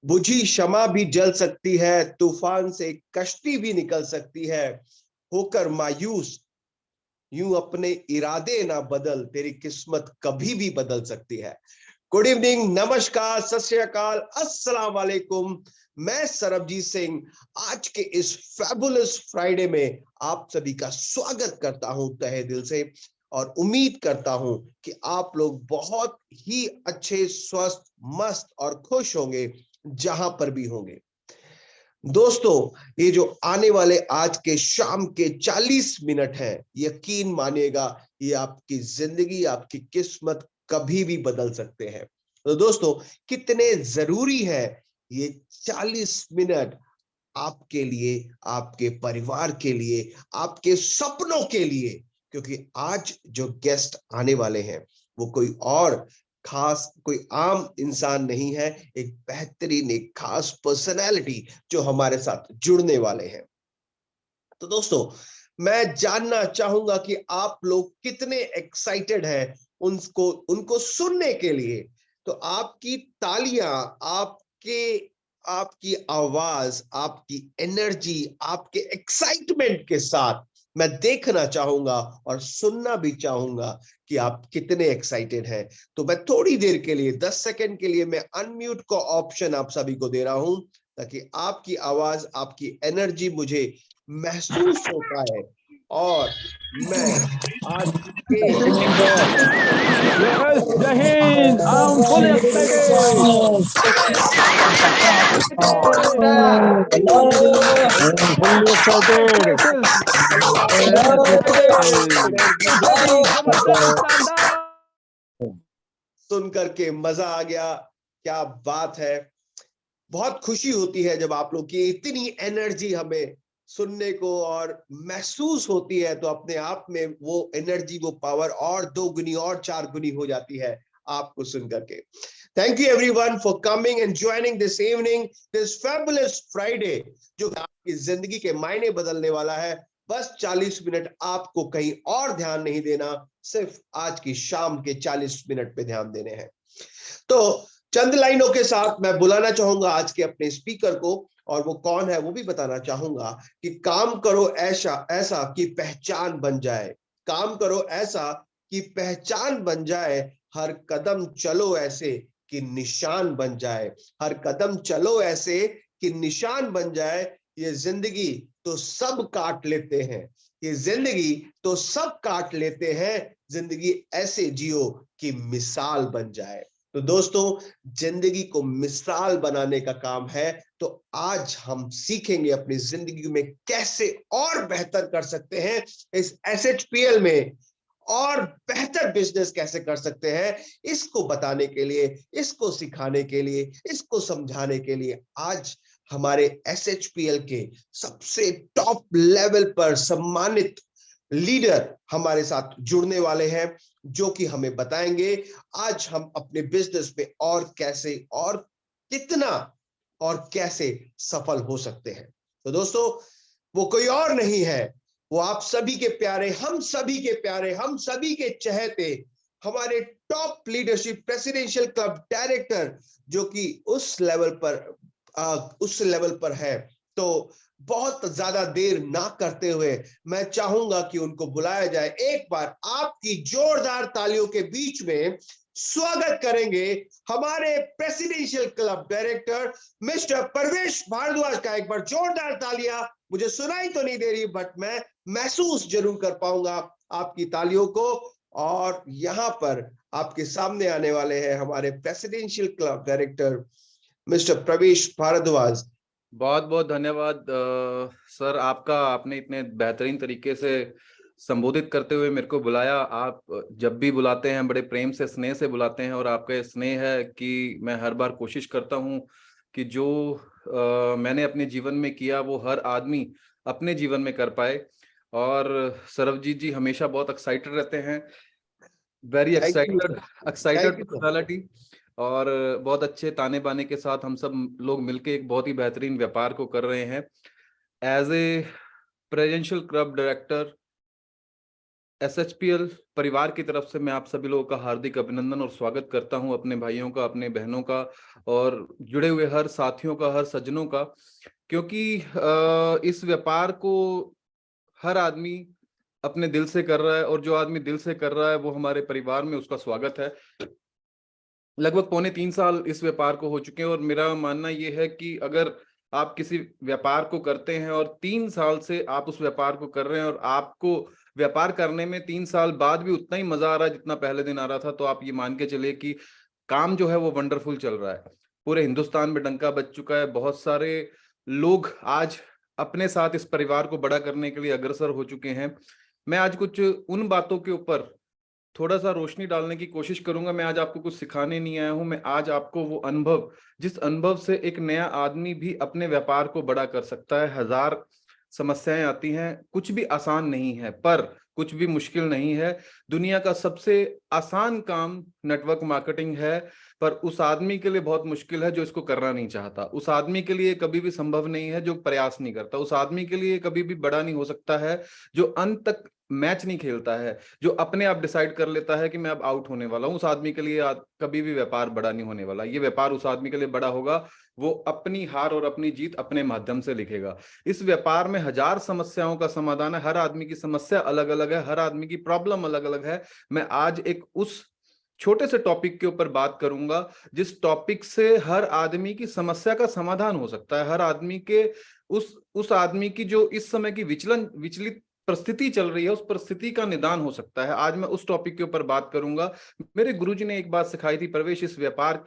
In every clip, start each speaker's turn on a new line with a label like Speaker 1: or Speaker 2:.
Speaker 1: बुझी शमा भी जल सकती है, तूफान से कश्ती भी निकल सकती है। होकर मायूस यूं अपने इरादे ना बदल, तेरी किस्मत कभी भी बदल सकती है। गुड इवनिंग, नमस्कार, सत श्री अकाल, अस्सलाम वालेकुम। मैं सरबजीत सिंह आज के इस फैबुलस फ्राइडे में आप सभी का स्वागत करता हूं तहे दिल से, और उम्मीद करता हूं कि आप लोग बहुत ही अच्छे, स्वस्थ, मस्त और खुश होंगे जहां पर भी होंगे। दोस्तों, ये जो आने वाले आज के शाम के 40 मिनट हैं, यकीन मानिएगा ये आपकी जिंदगी, आपकी किस्मत कभी भी बदल सकते हैं। तो दोस्तों, कितने जरूरी है ये 40 मिनट आपके लिए, आपके परिवार के लिए, आपके सपनों के लिए, क्योंकि आज जो गेस्ट आने वाले हैं वो कोई और खास, कोई आम इंसान नहीं है, एक बेहतरीन, एक खास पर्सनैलिटी जो हमारे साथ जुड़ने वाले हैं। तो दोस्तों, मैं जानना चाहूंगा कि आप लोग कितने एक्साइटेड हैं उनको सुनने के लिए। तो आपकी तालियां, आपके आपकी आवाज, आपकी एनर्जी, आपके एक्साइटमेंट के साथ मैं देखना चाहूंगा और सुनना भी चाहूंगा कि आप कितने एक्साइटेड हैं। तो मैं थोड़ी देर के लिए, 10 सेकंड के लिए, मैं अनम्यूट का ऑप्शन आप सभी को दे रहा हूं, ताकि आपकी आवाज, आपकी एनर्जी मुझे महसूस होता है। और मैं आज के
Speaker 2: Yes, Jai Hind. I'm fully excited. I'm fully excited. Ready, जबरदस्त, शानदार.
Speaker 1: सुन करके मजा आ गया। क्या बात है। बहुत खुशी होती है जब आप लोग की इतनी एनर्जी हमें सुनने को और महसूस होती है, तो अपने आप में वो एनर्जी, वो पावर और 2 गुनी और 4 गुनी हो जाती है आपको सुन करके। Thank you everyone for coming and joining this evening, this fabulous Friday, जो आपकी जिंदगी के मायने बदलने वाला है। बस 40 मिनट आपको कहीं और ध्यान नहीं देना, सिर्फ आज की शाम के 40 मिनट पे ध्यान देने हैं। तो चंद लाइनों के साथ मैं बुलाना चाहूंगा आज के अपने स्पीकर को, और वो कौन है वो भी बताना चाहूंगा कि काम करो ऐसा ऐसा कि पहचान बन जाए। काम करो ऐसा कि पहचान बन जाए, हर कदम चलो ऐसे कि निशान बन जाए। हर कदम चलो ऐसे कि निशान बन जाए। ये जिंदगी तो सब काट लेते हैं, ये जिंदगी तो सब काट लेते हैं, जिंदगी ऐसे जियो कि मिसाल बन जाए। तो दोस्तों, जिंदगी को मिसाल बनाने का काम है। तो आज हम सीखेंगे अपनी जिंदगी में कैसे और बेहतर कर सकते हैं, इस एसएचपीएल में और बेहतर बिजनेस कैसे कर सकते हैं, इसको बताने के लिए, इसको सिखाने के लिए, इसको समझाने के लिए आज हमारे एसएचपीएल के सबसे टॉप लेवल पर सम्मानित लीडर हमारे साथ जुड़ने वाले हैं, जो कि हमें बताएंगे आज हम अपने बिजनेस में और कैसे और कितना और कैसे सफल हो सकते हैं। तो दोस्तों, वो कोई और नहीं है, वो आप सभी के प्यारे, हम सभी के प्यारे, हम सभी के चहेते, हमारे top leadership presidential club director, जो कि उस लेवल पर है। तो बहुत ज्यादा देर ना करते हुए मैं चाहूंगा कि उनको बुलाया जाए। एक बार आपकी जोरदार तालियों के बीच में स्वागत करेंगे हमारे प्रेसिडेंशियल क्लब डायरेक्टर मिस्टर परवेश भारद्वाज का। एक बार जोरदार तालियां। मुझे सुनाई तो नहीं दे रही, बट मैं महसूस जरूर कर पाऊंगा आपकी तालियों को। और यहां पर आपके सामने आने वाले हैं हमारे प्रेसिडेंशियल क्लब डायरेक्टर मिस्टर प्रवेश भारद्वाज।
Speaker 3: बहुत बहुत धन्यवाद सर आपका। आपने इतने बेहतरीन तरीके से संबोधित करते हुए मेरे को बुलाया। आप जब भी बुलाते हैं बड़े प्रेम से, स्नेह से बुलाते हैं, और आपका स्नेह है कि मैं हर बार कोशिश करता हूं कि जो मैंने अपने जीवन में किया वो हर आदमी अपने जीवन में कर पाए। और सरबजीत जी हमेशा बहुत एक्साइटेड रहते हैं, वेरी एक्साइटेड पर्सनालिटी, और बहुत अच्छे ताने बाने के साथ हम सब लोग मिलके एक बहुत ही बेहतरीन व्यापार को कर रहे हैं। As a presidential club director, SHPL परिवार की तरफ से मैं आप सभी लोगों का हार्दिक अभिनंदन और स्वागत करता हूं, अपने भाइयों का, अपने बहनों का और जुड़े हुए हर साथियों का, हर सज्जनों का, क्योंकि इस व्यापार को हर आदमी अपने दिल से कर रहा है और जो आदमी दिल से कर रहा है वो हमारे परिवार में उसका स्वागत है। लगभग 3.25 साल इस व्यापार को हो चुके हैं और मेरा मानना यह है कि अगर आप किसी व्यापार को करते हैं और 3 साल से आप उस व्यापार को कर रहे हैं और आपको व्यापार करने में 3 साल बाद भी उतना ही मजा आ रहा है जितना पहले दिन आ रहा था, तो आप ये मान के चलिए कि काम जो है वो वंडरफुल चल रहा है। पूरे हिंदुस्तान में डंका बज चुका है। बहुत सारे लोग आज अपने साथ इस परिवार को बड़ा करने के लिए अग्रसर हो चुके हैं। मैं आज कुछ उन बातों के ऊपर थोड़ा सा रोशनी डालने की कोशिश करूंगा। मैं आज आपको कुछ सिखाने नहीं आया हूं, मैं आज आपको वो अनुभव, जिस अनुभव से एक नया आदमी भी अपने व्यापार को बड़ा कर सकता है। हजार समस्याएं आती हैं, कुछ भी आसान नहीं है, पर कुछ भी मुश्किल नहीं है। दुनिया का सबसे आसान काम नेटवर्क मार्केटिंग है, पर उस आदमी के लिए बहुत मुश्किल है जो इसको करना नहीं चाहता। उस आदमी के लिए कभी भी संभव नहीं है जो प्रयास नहीं करता। उस आदमी के लिए कभी भी बड़ा नहीं हो सकता है जो अंत तक मैच नहीं खेलता है, जो अपने आप डिसाइड कर लेता है कि मैं अब आउट होने वाला हूं। उस आदमी के लिए कभी भी व्यापार बड़ा नहीं होने वाला। ये व्यापार उस आदमी के लिए बड़ा होगा, वो अपनी हार और अपनी जीत अपने माध्यम से लिखेगा। इस व्यापार में हजार समस्याओं का समाधान है। हर आदमी की समस्या अलग अलग है, हर आदमी की प्रॉब्लम अलग अलग है। मैं आज एक उस छोटे से टॉपिक के ऊपर बात करूंगा जिस टॉपिक से हर आदमी की समस्या का समाधान हो सकता है। हर आदमी के उस आदमी की जो इस समय की विचलित परिस्थिति चल रही है, उस परिस्थिति का निदान हो सकता है। आज मैं उस टॉपिक के ऊपर बात करूंगा। मेरे गुरुजी ने एक बात सिखाई थी, प्रवेश, इस व्यापार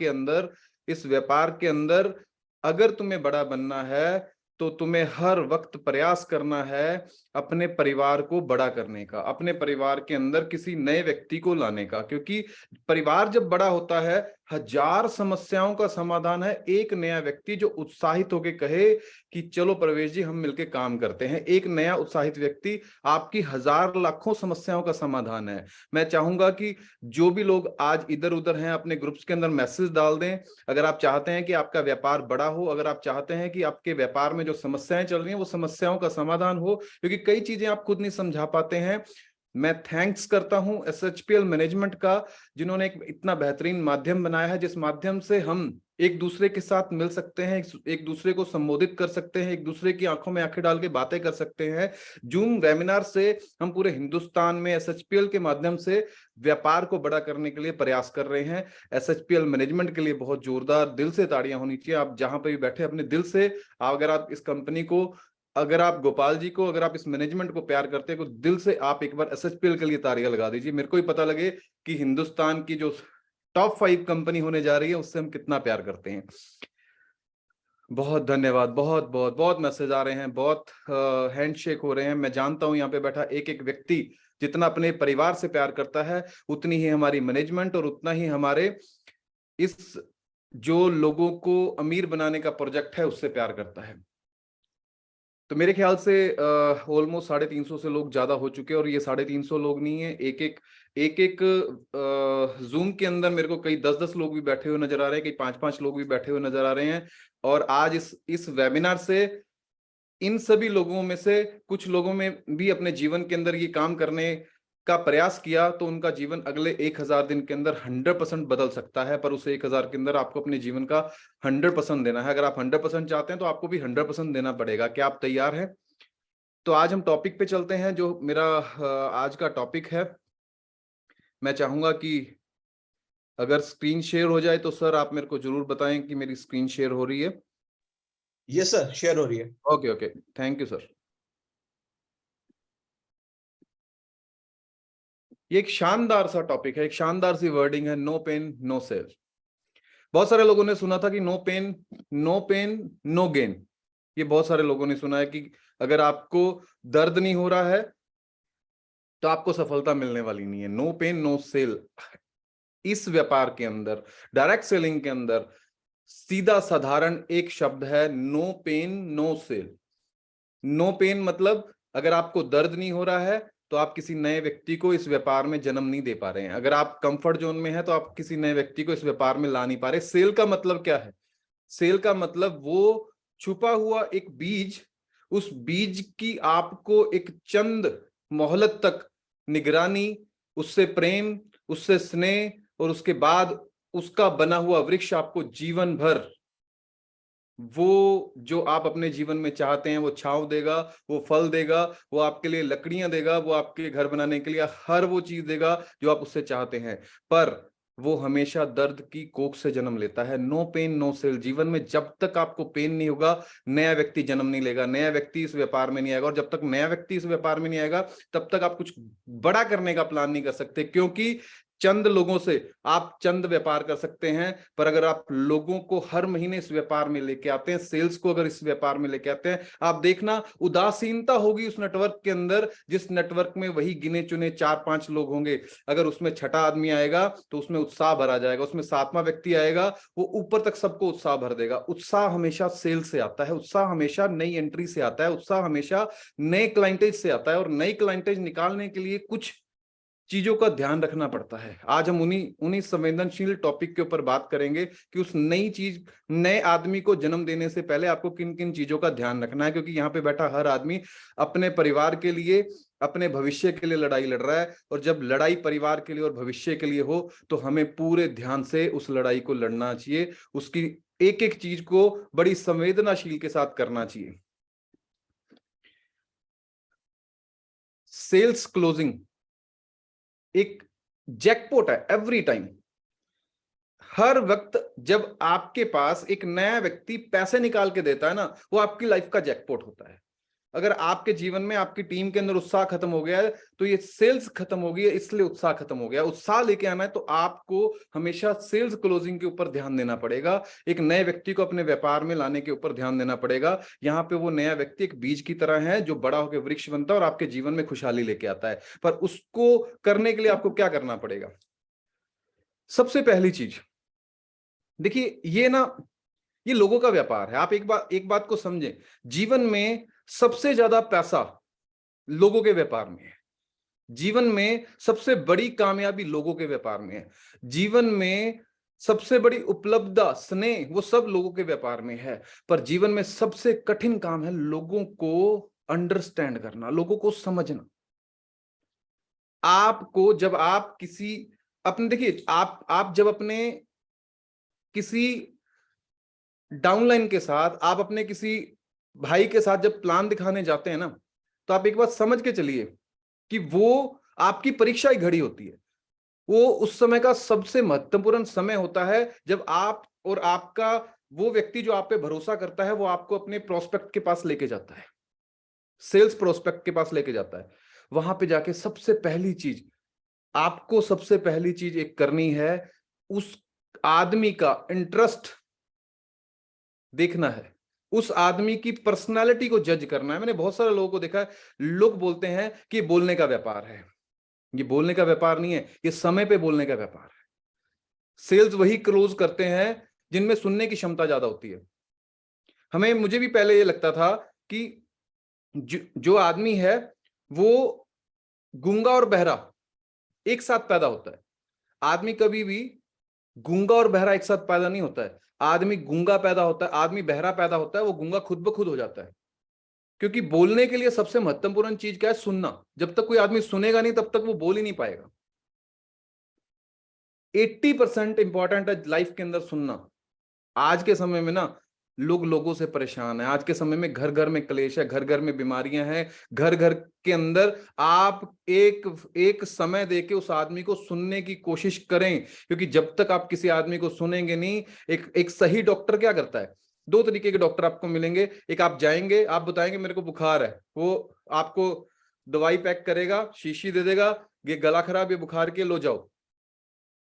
Speaker 3: के अंदर अगर तुम्हें बड़ा बनना है तो तुम्हें हर वक्त प्रयास करना है अपने परिवार को बड़ा करने का, अपने परिवार के अंदर किसी नए व्यक्ति को लाने का। क्योंकि परिवार जब बड़ा होता है, हजार समस्याओं का समाधान है एक नया व्यक्ति जो उत्साहित होकर कहे कि चलो प्रवेश जी हम मिलके काम करते हैं। एक नया उत्साहित व्यक्ति आपकी हजार लाखों समस्याओं का समाधान है। मैं चाहूंगा कि जो भी लोग आज इधर उधर हैं अपने ग्रुप्स के अंदर मैसेज डाल दें। अगर आप चाहते हैं कि आपका व्यापार बड़ा हो, अगर आप चाहते हैं कि आपके व्यापार में जो समस्याएं चल रही हैं वो समस्याओं का समाधान हो, क्योंकि कई चीजें आप खुद नहीं समझा पाते हैं। मैं थैंक्स करता हूं SHPL मैनेजमेंट का, जिन्होंने एक इतना बेहतरीन माध्यम बनाया है जिस माध्यम से हम एक दूसरे के साथ मिल सकते हैं, एक दूसरे को संबोधित कर सकते हैं, एक दूसरे की आंखों में आंखें डाल के बातें कर सकते हैं। जूम वेबिनार से हम पूरे हिंदुस्तान में SHPL के माध्यम से व्यापार को बड़ा करने के लिए प्रयास कर रहे हैं। SHPL मैनेजमेंट के लिए बहुत जोरदार दिल से ताड़ियां होनी चाहिए। आप जहां पर भी बैठे अपने दिल से, अगर आप इस कंपनी को, अगर आप गोपाल जी को, अगर आप इस मैनेजमेंट को प्यार करते हैं तो दिल से आप एक बार SHPL के लिए तालियां लगा दीजिए। मेरे को ही पता लगे कि हिंदुस्तान की जो टॉप 5 कंपनी होने जा रही है उससे हम कितना प्यार करते हैं। बहुत धन्यवाद। बहुत बहुत बहुत मैसेज आ रहे हैं, बहुत हैंडशेक हो रहे हैं। मैं जानता हूं यहाँ पे बैठा एक एक व्यक्ति जितना अपने परिवार से प्यार करता है, उतनी ही हमारी मैनेजमेंट और उतना ही हमारे इस जो लोगों को अमीर बनाने का प्रोजेक्ट है उससे प्यार करता है। तो मेरे ख्याल से ऑलमोस्ट 350 से लोग ज्यादा हो चुके हैं। और ये 350 लोग नहीं है, एक जूम के अंदर मेरे को कई 10-10 लोग भी बैठे हुए नजर आ रहे हैं, कई 5-5 लोग भी बैठे हुए नजर आ रहे हैं। और आज इस वेबिनार से इन सभी लोगों में से कुछ लोगों में भी अपने जीवन के अंदर ये काम करने का प्रयास किया तो उनका जीवन अगले 1000 दिन के अंदर 100% बदल सकता है। पर उस 1000 के अंदर आपको अपने जीवन का 100% देना है। अगर आप 100% चाहते हैं तो आपको भी 100% देना पड़ेगा। क्या आप तैयार हैं? तो आज हम टॉपिक पे चलते हैं। जो मेरा आज का टॉपिक है, मैं चाहूंगा कि अगर स्क्रीन शेयर हो जाए तो सर आप मेरे को जरूर बताएं कि मेरी स्क्रीन शेयर हो रही है।
Speaker 1: यस सर, शेयर हो रही है।
Speaker 3: Okay, thank you sir. ये एक शानदार सा टॉपिक है, एक शानदार सी वर्डिंग है, नो पेन नो सेल। बहुत सारे लोगों ने सुना था कि नो पेन नो गेन। ये बहुत सारे लोगों ने सुना है कि अगर आपको दर्द नहीं हो रहा है तो आपको सफलता मिलने वाली नहीं है। नो पेन नो सेल इस व्यापार के अंदर, डायरेक्ट सेलिंग के अंदर सीधा साधारण एक शब्द है, no pain no sale. No pain मतलब अगर आपको दर्द नहीं हो रहा है तो आप किसी नए व्यक्ति को इस व्यापार में जन्म नहीं दे पा रहे हैं। अगर आप कंफर्ट जोन में हैं तो आप किसी नए व्यक्ति को इस व्यापार में ला नहीं पा रहे। सेल का मतलब क्या है? सेल का मतलब वो छुपा हुआ एक बीज, उस बीज की आपको एक चंद मोहलत तक निगरानी, उससे प्रेम, उससे स्नेह, और उसके बाद उसका बना हुआ वृक्ष आपको जीवन भर वो जो आप अपने जीवन में चाहते हैं वो छांव देगा, वो फल देगा, वो आपके लिए लकड़ियां देगा, वो आपके घर बनाने के लिए हर वो चीज देगा जो आप उससे चाहते हैं। पर वो हमेशा दर्द की कोख से जन्म लेता है। No pain no sale. जीवन में जब तक आपको पेन नहीं होगा, नया व्यक्ति जन्म नहीं लेगा, नया व्यक्ति इस व्यापार में नहीं आएगा। और जब तक नया व्यक्ति इस व्यापार में नहीं आएगा, तब तक आप कुछ बड़ा करने का प्लान नहीं कर सकते, क्योंकि चंद लोगों से आप चंद व्यापार कर सकते हैं, पर अगर आप लोगों को हर महीने इस व्यापार में लेके आते हैं, सेल्स को अगर इस व्यापार में लेके आते हैं, आप देखना उदासीनता होगी उस नेटवर्क के अंदर, जिस नेटवर्क में वही गिने चुने 4-5 लोग होंगे। अगर उसमें छठा आदमी आएगा तो उसमें उत्साह भरा जाएगा, उसमें सातवां व्यक्ति आएगा, वो ऊपर तक सबको उत्साह भर देगा। उत्साह हमेशा सेल से आता है, उत्साह हमेशा नई एंट्री से आता है, उत्साह हमेशा नए क्लाइंटेज से आता है। और नई क्लाइंटेज निकालने के लिए कुछ चीजों का ध्यान रखना पड़ता है। आज हम उन्हीं संवेदनशील टॉपिक के ऊपर बात करेंगे कि उस नई चीज, नए आदमी को जन्म देने से पहले आपको किन किन चीजों का ध्यान रखना है। क्योंकि यहाँ पे बैठा हर आदमी अपने परिवार के लिए, अपने भविष्य के लिए लड़ाई लड़ रहा है। और जब लड़ाई परिवार के लिए और भविष्य के लिए हो, तो हमें पूरे ध्यान से उस लड़ाई को लड़ना चाहिए, उसकी एक एक चीज को बड़ी संवेदनाशील के साथ करना चाहिए। सेल्स क्लोजिंग एक जैकपॉट है एवरी टाइम। हर वक्त जब आपके पास एक नया व्यक्ति पैसे निकाल के देता है ना, वो आपकी लाइफ का जैकपॉट होता है। अगर आपके जीवन में, आपकी टीम के अंदर उत्साह खत्म हो गया है, तो ये सेल्स खत्म हो गई है, इसलिए उत्साह खत्म हो गया। उत्साह लेके आना है तो आपको हमेशा सेल्स क्लोजिंग के ऊपर ध्यान देना पड़ेगा, एक नए व्यक्ति को अपने व्यापार में लाने के ऊपर ध्यान देना पड़ेगा। यहाँ पे वो नया व्यक्ति एक बीज की तरह है जो बड़ा होकर वृक्ष बनता है और आपके जीवन में खुशहाली लेके आता है। पर उसको करने के लिए आपको क्या करना पड़ेगा? सबसे पहली चीज देखिए, ये लोगों का व्यापार है। आप एक बात को समझें, जीवन में सबसे ज्यादा पैसा लोगों के व्यापार में है। जीवन में सबसे बड़ी कामयाबी लोगों के व्यापार में है। जीवन में सबसे बड़ी उपलब्धता, स्नेह, वो सब लोगों के व्यापार में है। पर जीवन में सबसे कठिन काम है लोगों को अंडरस्टैंड करना, लोगों को समझना। आपको जब आप किसी अपने, देखिए, आप जब अपने किसी डाउनलाइन के साथ, आप अपने किसी भाई के साथ जब प्लान दिखाने जाते हैं ना, तो आप एक बात समझ के चलिए कि वो आपकी परीक्षा ही घड़ी होती है। वो उस समय का सबसे महत्वपूर्ण समय होता है जब आप और आपका वो व्यक्ति जो आप पे भरोसा करता है, वो आपको अपने प्रोस्पेक्ट के पास लेके जाता है, सेल्स प्रोस्पेक्ट के पास लेके जाता है। वहां पे जाके सबसे पहली चीज एक करनी है, उस आदमी का इंटरेस्ट देखना है, उस आदमी की पर्सनालिटी को जज करना है। मैंने बहुत सारे लोगों को देखा है, लोग बोलते हैं कि बोलने का व्यापार है। ये बोलने का व्यापार नहीं है, ये समय पे बोलने का व्यापार है। सेल्स वही क्लोज करते हैं जिनमें सुनने की क्षमता ज्यादा होती है। मुझे भी पहले ये लगता था कि जो आदमी है वो गूंगा और बहरा एक साथ पैदा होता है। आदमी कभी भी गूंगा और बहरा एक साथ पैदा नहीं होता है। आदमी गूंगा पैदा होता है, आदमी बहरा पैदा होता है, वो गूंगा खुद ब खुद हो जाता है। क्योंकि बोलने के लिए सबसे महत्वपूर्ण चीज क्या है? सुनना। जब तक कोई आदमी सुनेगा नहीं, तब तक वो बोल ही नहीं पाएगा। 80% इंपॉर्टेंट है लाइफ के अंदर सुनना। आज के समय में ना लोग लोगों से परेशान है। आज के समय में घर घर में क्लेश है, घर घर में बीमारियां हैं, घर घर के अंदर आप एक समय देके उस आदमी को सुनने की कोशिश करें। क्योंकि जब तक आप किसी आदमी को सुनेंगे नहीं, एक सही डॉक्टर क्या करता है? 2 तरीके के डॉक्टर आपको मिलेंगे। एक, आप जाएंगे, आप बताएंगे मेरे को बुखार है, वो आपको दवाई पैक करेगा, शीशी दे देगा, ये गला खराब, ये बुखार के, लो जाओ।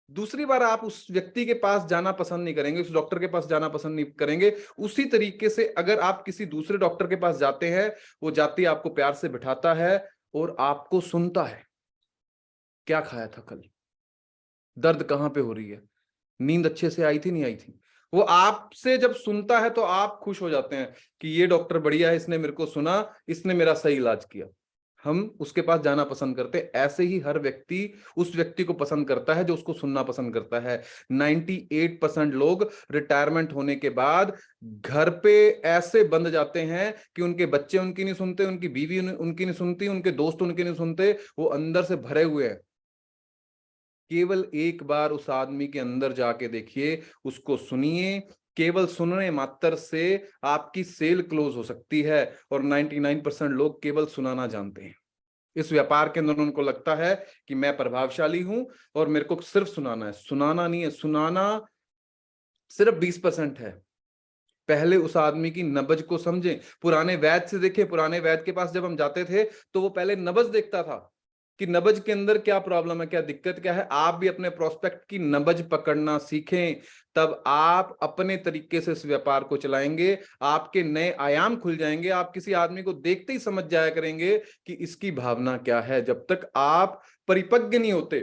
Speaker 3: दूसरी बार आप उस व्यक्ति के पास जाना पसंद नहीं करेंगे, उस डॉक्टर के पास जाना पसंद नहीं करेंगे। उसी तरीके से अगर आप किसी दूसरे डॉक्टर के पास जाते हैं, वो जाती आपको प्यार से बिठाता है और आपको सुनता है। क्या खाया था कल, दर्द कहां पे हो रही है, नींद अच्छे से आई थी नहीं आई थी। वो आपसे जब सुनता है तो आप खुश हो जाते हैं कि ये डॉक्टर बढ़िया है, इसने मेरे को सुना, इसने मेरा सही इलाज किया। हम उसके पास जाना पसंद करते हैं। ऐसे ही हर व्यक्ति उस व्यक्ति को पसंद करता है जो उसको सुनना पसंद करता है। 98% लोग रिटायरमेंट होने के बाद घर पे ऐसे बंद जाते हैं कि उनके बच्चे उनकी नहीं सुनते, उनकी बीवी उनकी नहीं सुनती, उनके दोस्त उनके नहीं सुनते, वो अंदर से भरे हुए हैं। केवल एक बार उस आदमी के अंदर जाके देखिए, उसको सुनिए। केवल सुनने मात्र से आपकी सेल क्लोज हो सकती है। और 99% लोग केवल सुनाना जानते हैं। इस व्यापार के अंदर उनको लगता है कि मैं प्रभावशाली हूं और मेरे को सिर्फ सुनाना है। सुनाना नहीं है, सुनाना सिर्फ 20% है। पहले उस आदमी की नब्ज को समझें। पुराने वैद्य से देखिए, पुराने वैद्य के पास जब हम जाते थे तो वो पहले नब्ज देखता था कि नब्ज के अंदर क्या प्रॉब्लम है, क्या दिक्कत क्या है। आप भी अपने प्रोस्पेक्ट की नब्ज पकड़ना सीखें, तब आप अपने तरीके से इस व्यापार को चलाएंगे। आपके नए आयाम खुल जाएंगे। आप किसी आदमी को देखते ही समझ जाया करेंगे कि इसकी भावना क्या है। जब तक आप परिपक्व नहीं होते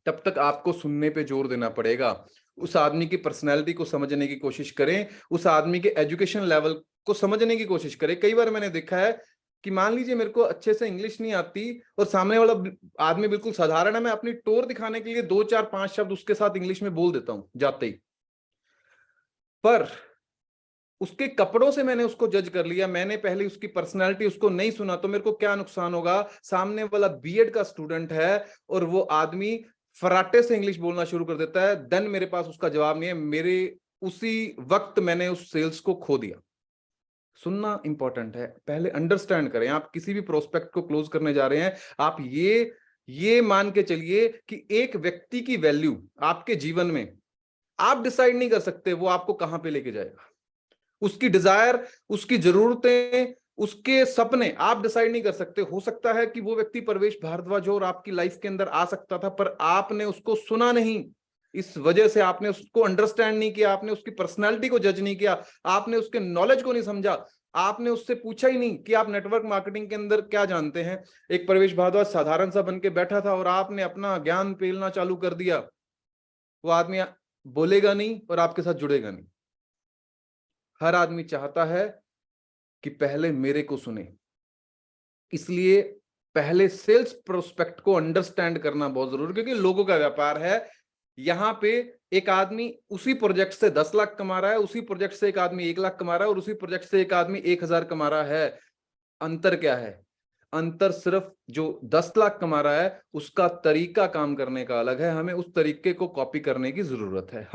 Speaker 3: तब तक आपको सुनने पे जोर देना पड़ेगा। उस आदमी की पर्सनैलिटी को समझने की कोशिश करें, उस आदमी के एजुकेशन लेवल को समझने की कोशिश करें। कई बार मैंने देखा है कि मान लीजिए मेरे को अच्छे से इंग्लिश नहीं आती और सामने वाला आदमी बिल्कुल साधारण है, मैं अपनी टोर दिखाने के लिए 2 4 5 शब्द उसके साथ इंग्लिश में बोल देता हूं जाते ही, पर उसके कपड़ों से मैंने उसको जज कर लिया। मैंने पहले उसकी पर्सनालिटी उसको नहीं सुना, तो मेरे को क्या नुकसान होगा। सामने वाला बीएड का स्टूडेंट है और वो आदमी फराटे से इंग्लिश बोलना शुरू कर देता है, देन मेरे पास उसका जवाब नहीं है। मेरे उसी वक्त मैंने उस सेल्स को खो दिया। सुनना इंपॉर्टेंट है। पहले अंडरस्टैंड करें। आप किसी भी प्रोस्पेक्ट को क्लोज करने जा रहे हैं, आप ये मान के चलिए कि एक व्यक्ति की वैल्यू आपके जीवन में आप डिसाइड नहीं कर सकते वो आपको कहां पे लेके जाएगा। उसकी डिजायर, उसकी जरूरतें, उसके सपने आप डिसाइड नहीं कर सकते। हो सकता है कि वो व्यक्ति प्रवेश भारद्वाज हो और आपकी लाइफ के अंदर आ सकता था, पर आपने उसको सुना नहीं। इस वजह से आपने उसको अंडरस्टैंड नहीं किया, आपने उसकी पर्सनालिटी को जज नहीं किया, आपने उसके नॉलेज को नहीं समझा, आपने उससे पूछा ही नहीं कि आप नेटवर्क मार्केटिंग के अंदर क्या जानते हैं। एक प्रवेश भारद्वाज साधारण सा बन के बैठा था और आपने अपना ज्ञान पेलना चालू कर दिया। वो आदमी बोलेगा नहीं और आपके साथ जुड़ेगा नहीं। हर आदमी चाहता है कि पहले मेरे को सुने। इसलिए पहले सेल्स प्रोस्पेक्ट को अंडरस्टैंड करना बहुत जरूरी है, क्योंकि लोगों का व्यापार है। यहां पे एक आदमी उसी प्रोजेक्ट से 10 लाख कमा रहा है, उसी प्रोजेक्ट से एक आदमी 1 लाख कमा रहा है और उसी प्रोजेक्ट से एक आदमी 1000 कमा रहा है। अंतर क्या है? अंतर सिर्फ जो 10 लाख कमा रहा है उसका तरीका काम करने का अलग है। हमें उस तरीके को कॉपी करने की जरूरत है।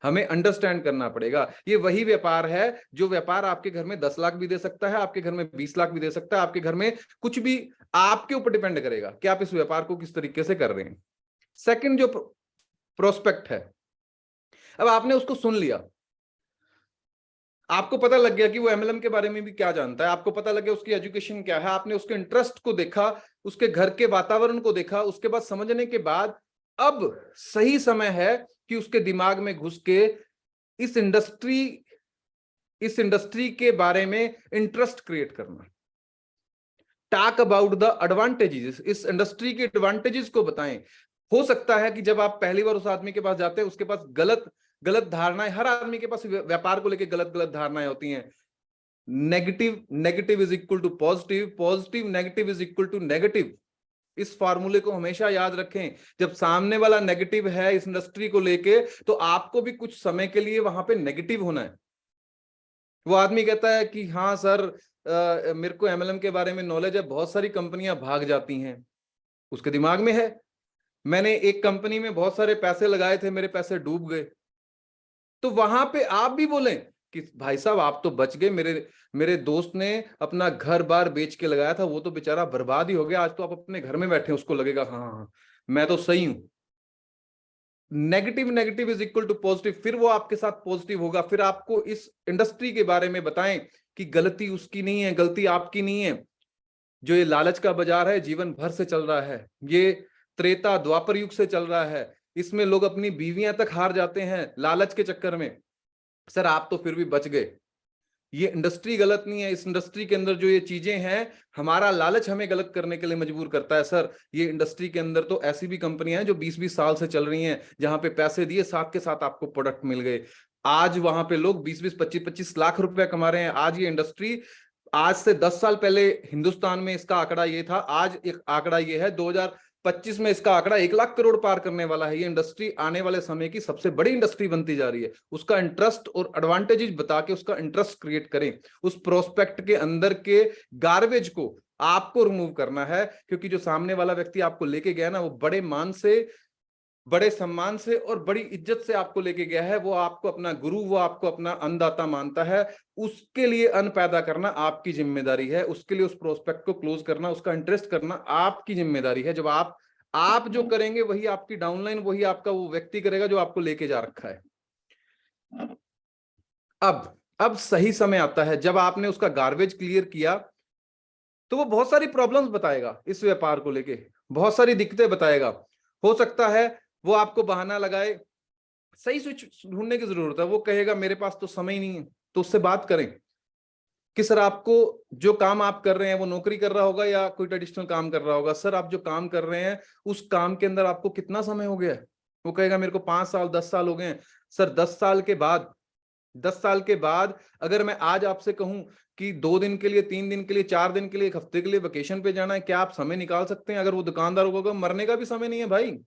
Speaker 3: हमें अंडरस्टैंड करना पड़ेगा। ये वही व्यापार है जो व्यापार आपके घर में 10 लाख भी दे सकता है, आपके घर में 20 लाख भी दे सकता है, आपके घर में कुछ भी। आपके ऊपर डिपेंड करेगा कि आप इस व्यापार को किस तरीके से कर रहे हैं। सेकंड जो प्रोस्पेक्ट है, अब आपने उसको सुन लिया, आपको पता लग गया कि वो एमएलएम के बारे में भी क्या जानता है, आपको पता लग गया उसकी एजुकेशन क्या है, आपने उसके इंटरेस्ट को देखा, उसके घर के वातावरण को देखा। उसके बाद समझने के बाद अब सही समय है कि उसके दिमाग में घुस के इस इंडस्ट्री के बारे में इंटरेस्ट क्रिएट करना। टॉक अबाउट द एडवांटेजेस, इस इंडस्ट्री के एडवांटेजेस को बताएं। हो सकता है कि जब आप पहली बार उस आदमी के पास जाते हैं, उसके पास गलत धारणाएं, हर आदमी के पास व्यापार को लेकर गलत धारणाएं होती हैं। Negative is equal to positive, positive negative is equal to negative. इस फार्मूले को हमेशा याद रखें। जब सामने वाला नेगेटिव है इस इंडस्ट्री को लेके, तो आपको भी कुछ समय के लिए वहां पे नेगेटिव होना है। वो आदमी कहता है कि हाँ सर, मेरे को एमएलएम के बारे में नॉलेज है, बहुत सारी कंपनियां भाग जाती हैं। उसके दिमाग में है, मैंने एक कंपनी में बहुत सारे पैसे लगाए थे, मेरे पैसे डूब गए। तो वहां पे आप भी बोलें कि भाई साहब आप तो बच गए, मेरे दोस्त ने अपना घर बार बेच के लगाया था, वो तो बेचारा बर्बाद ही हो गया। आज तो आप अपने घर में बैठे, उसको लगेगा हाँ मैं तो सही हूं। Negative is equal to positive. फिर वो आपके साथ पॉजिटिव होगा। फिर आपको इस इंडस्ट्री के बारे में बताएं कि गलती उसकी नहीं है, गलती आपकी नहीं है। जो ये लालच का बाजार है, जीवन भर से चल रहा है। ये त्रेता द्वापर युग से चल रहा है। इसमें लोग अपनी बीवियां तक हार जाते हैं लालच के चक्कर में। सर आप तो फिर भी बच गए। ये इंडस्ट्री गलत नहीं है, इस इंडस्ट्री के अंदर जो ये चीजें हैं, हमारा लालच हमें गलत करने के लिए मजबूर करता है। सर ये इंडस्ट्री के अंदर तो ऐसी भी कंपनियां हैं जो 20-20 साल से चल रही हैं, जहां पे पैसे दिए साथ के साथ आपको प्रोडक्ट मिल गए। आज वहां पे लोग 20-20, 25-25 लाख रुपए कमा रहे हैं। आज ये इंडस्ट्री आज से 10 साल पहले हिंदुस्तान में इसका आंकड़ा ये था, आज एक आंकड़ा ये है 2025 में इसका आंकड़ा 1 लाख करोड़ पार करने वाला है। ये इंडस्ट्री आने वाले समय की सबसे बड़ी इंडस्ट्री बनती जा रही है। उसका इंटरेस्ट और एडवांटेजेस बता के उसका इंटरेस्ट क्रिएट करें। उस प्रोस्पेक्ट के अंदर के गार्बेज को आपको रिमूव करना है, क्योंकि जो सामने वाला व्यक्ति आपको लेके गया ना, वो बड़े मान से, बड़े सम्मान से और बड़ी इज्जत से आपको लेके गया है। वो आपको अपना गुरु, वो आपको अपना अन्नदाता मानता है। उसके लिए अन्न पैदा करना आपकी जिम्मेदारी है। उसके लिए उस प्रोस्पेक्ट को क्लोज करना, उसका इंटरेस्ट करना आपकी जिम्मेदारी है। जब आप जो करेंगे वही आपकी डाउनलाइन, वही आपका वो व्यक्ति करेगा जो आपको लेके जा रखा है। अब सही समय आता है जब आपने उसका गार्बेज क्लियर किया, तो वो बहुत सारी प्रॉब्लम्स बताएगा इस व्यापार को लेके, बहुत सारी दिक्कतें बताएगा। हो सकता है वो आपको बहाना लगाए, सही स्विच ढूंढने की जरूरत है। वो कहेगा मेरे पास तो समय ही नहीं है, तो उससे बात करें कि सर आपको जो काम आप कर रहे हैं वो नौकरी कर रहा होगा या कोई ट्रेडिशनल काम कर रहा होगा। सर आप जो काम कर रहे हैं उस काम के अंदर आपको कितना समय हो गया है? वो कहेगा मेरे को 5 साल 10 साल हो गए हैं। सर 10 साल के बाद अगर मैं आज आपसे कहूं कि 2 दिन के लिए, 3 दिन के लिए, 4 दिन के लिए, 1 हफ्ते के लिए वेकेशन पे जाना है, क्या आप समय निकाल सकते हैं? अगर वो दुकानदार होगा, मरने का भी समय नहीं है भाई।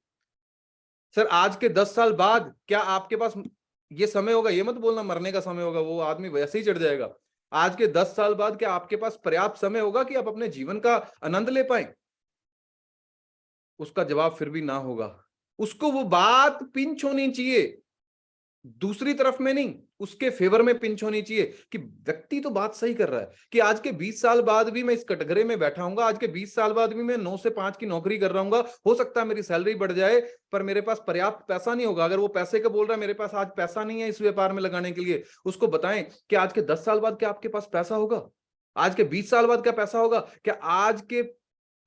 Speaker 3: सर आज के 10 साल बाद क्या आपके पास ये समय होगा? ये मत बोलना मरने का समय होगा, वो आदमी वैसे ही चढ़ जाएगा। आज के 10 साल बाद क्या आपके पास पर्याप्त समय होगा कि आप अपने जीवन का आनंद ले पाए? उसका जवाब फिर भी ना होगा। उसको वो बात पिंच होनी चाहिए, दूसरी तरफ में नहीं, उसके फेवर में पिंच होनी चाहिए कि व्यक्ति तो बात सही कर रहा है कि आज के 20 साल बाद भी मैं इस कटघरे में बैठा हूंगा, आज के 20 साल बाद भी मैं 9 से 5 की नौकरी कर रहा हूंगा। हो सकता है मेरी सैलरी बढ़ जाए, पर मेरे पास पर्याप्त पैसा नहीं होगा। अगर वो पैसे का बोल रहा है, मेरे पास आज पैसा नहीं है इस व्यापार में लगाने के लिए, उसको बताएं कि आज के 10 साल बाद क्या आपके पास पैसा होगा? आज के 20 साल बाद क्या पैसा होगा? क्या आज के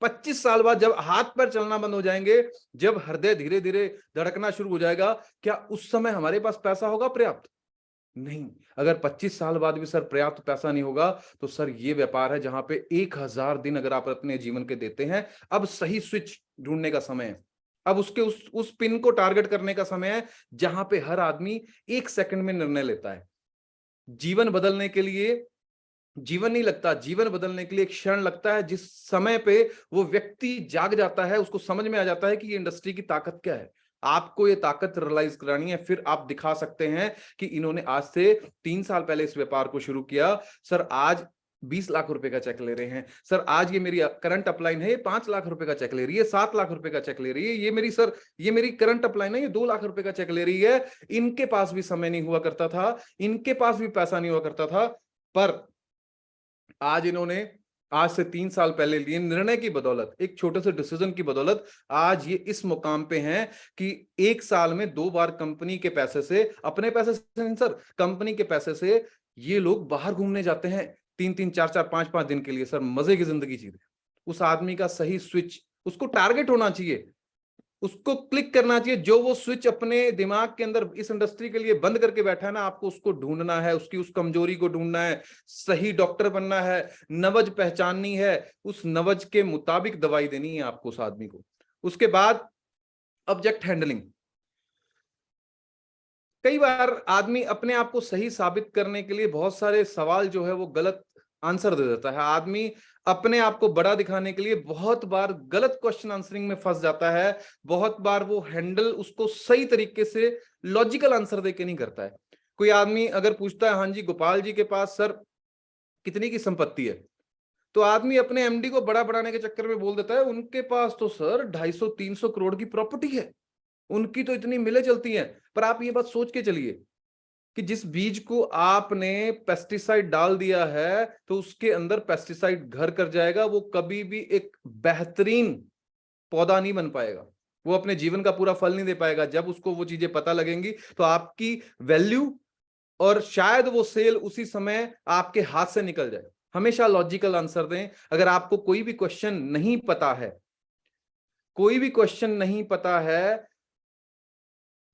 Speaker 3: 25 साल बाद जब हाथ पैर चलना बंद हो जाएंगे, जब हृदय धीरे धीरे धड़कना शुरू हो जाएगा, क्या उस समय हमारे पास पैसा होगा पर्याप्त? नहीं। अगर 25 साल बाद भी सर पर्याप्त पैसा नहीं होगा, तो सर ये व्यापार है जहां पे 1000 दिन अगर आप अपने जीवन के देते हैं, अब सही स्विच ढूंढने का समय है। अब उसके उस पिन को टारगेट करने का समय है जहां पे हर आदमी 1 सेकंड में निर्णय लेता है। जीवन बदलने के लिए जीवन नहीं लगता, जीवन बदलने के लिए एक क्षण लगता है, जिस समय पे वो व्यक्ति जाग जाता है, उसको समझ में आ जाता है कि ये इंडस्ट्री की ताकत क्या है। आपको ये ताकत रियलाइज करानी है, फिर आप दिखा सकते हैं कि इन्होंने आज से 3 साल पहले इस व्यापार को शुरू किया। सर आज 20 लाख रुपए का चेक ले रहे हैं। सर आज ये मेरी करंट अपलाइन है, ये 5 लाख रुपए का चेक ले रही है, 7 लाख रुपए का चेक ले रही है। ये मेरी करंट अपलाइन है, ये 2 लाख रुपए का चेक ले रही है। इनके पास भी समय नहीं हुआ करता था, इनके पास भी पैसा नहीं हुआ करता था, पर आज इन्होंने आज से 3 साल पहले लिए निर्णय की बदौलत, एक छोटे से डिसीजन की बदौलत आज ये इस मुकाम पे हैं कि 1 साल में 2 बार कंपनी के पैसे से, अपने पैसे से सर, कंपनी के पैसे से ये लोग बाहर घूमने जाते हैं 3-3, 4-4, 5-5 दिन के लिए। सर मजे की जिंदगी जी रहे। उस आदमी का सही स्विच, उसको टारगेट होना चाहिए, उसको क्लिक करना चाहिए। जो वो स्विच अपने दिमाग के अंदर इस इंडस्ट्री के लिए बंद करके बैठा है ना, आपको उसको ढूंढना है, उसकी उस कमजोरी को ढूंढना है, सही डॉक्टर बनना है, नवज पहचाननी है, उस नवज के मुताबिक दवाई देनी है आपको उस आदमी को। उसके बाद ऑब्जेक्ट हैंडलिंग। कई बार आदमी अपने आप को सही साबित करने के लिए बहुत सारे सवाल जो है वो गलत आंसर दे देता है। आदमी अपने आप को बड़ा दिखाने के लिए बहुत बार गलत क्वेश्चन आंसरिंग में फंस जाता है। बहुत बार वो हैंडल उसको सही तरीके से लॉजिकल आंसर देके नहीं करता है। कोई आदमी अगर पूछता है, हाँ जी गोपाल जी के पास सर कितनी की संपत्ति है, तो आदमी अपने एमडी को बड़ा बढ़ाने के चक्कर में बोल देता है उनके पास तो सर 250-300 करोड़ की प्रॉपर्टी है, उनकी तो इतनी मिलें चलती हैं। पर आप ये बात सोच के चलिए कि जिस बीज को आपने पेस्टिसाइड डाल दिया है, तो उसके अंदर पेस्टिसाइड घर कर जाएगा, वो कभी भी एक बेहतरीन पौधा नहीं बन पाएगा, वो अपने जीवन का पूरा फल नहीं दे पाएगा। जब उसको वो चीजें पता लगेंगी तो आपकी वैल्यू और शायद वो सेल उसी समय आपके हाथ से निकल जाए। हमेशा लॉजिकल आंसर दें। अगर आपको कोई भी क्वेश्चन नहीं पता है, कोई भी क्वेश्चन नहीं पता है,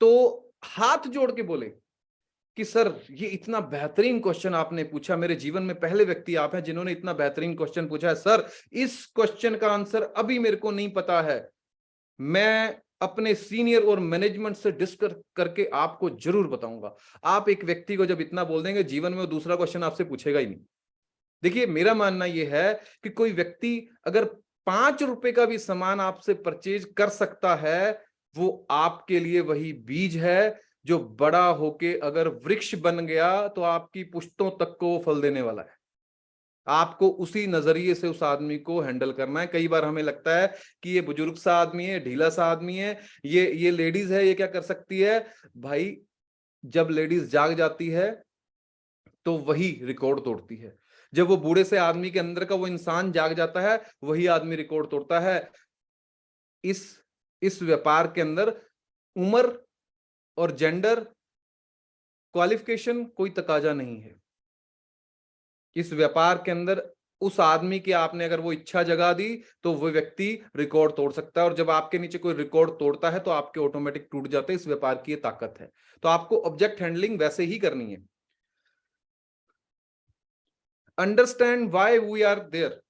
Speaker 3: तो हाथ जोड़ के बोले कि सर ये इतना बेहतरीन क्वेश्चन आपने पूछा, मेरे जीवन में पहले व्यक्ति आप हैं जिन्होंने इतना बेहतरीन क्वेश्चन पूछा है। सर इस क्वेश्चन का आंसर अभी मेरे को नहीं पता है, मैं अपने सीनियर और मैनेजमेंट से डिस्कस करके आपको जरूर बताऊंगा। आप एक व्यक्ति को जब इतना बोल देंगे, जीवन में वो दूसरा क्वेश्चन आपसे पूछेगा ही नहीं। देखिए मेरा मानना यह है कि कोई व्यक्ति अगर 5 रुपए का भी सामान आपसे परचेज कर सकता है, वो आपके लिए वही बीज है जो बड़ा होके अगर वृक्ष बन गया तो आपकी पुश्तों तक को वो फल देने वाला है। आपको उसी नजरिए से उस आदमी को हैंडल करना है। कई बार हमें लगता है कि ये बुजुर्ग सा आदमी है, ढीला सा आदमी है, ये लेडीज है, ये क्या कर सकती है। भाई जब लेडीज जाग जाती है तो वही रिकॉर्ड तोड़ती है। जब वो बूढ़े से आदमी के अंदर का वो इंसान जाग जाता है, वही आदमी रिकॉर्ड तोड़ता है। इस व्यापार के अंदर उम्र और जेंडर क्वालिफिकेशन कोई तकाजा नहीं है। इस व्यापार के अंदर उस आदमी की आपने अगर वो इच्छा जगा दी तो वो व्यक्ति रिकॉर्ड तोड़ सकता है, और जब आपके नीचे कोई रिकॉर्ड तोड़ता है तो आपके ऑटोमेटिक टूट जाते हैं। इस व्यापार की ये ताकत है। तो आपको ऑब्जेक्ट हैंडलिंग वैसे ही करनी है। Understand why we are there.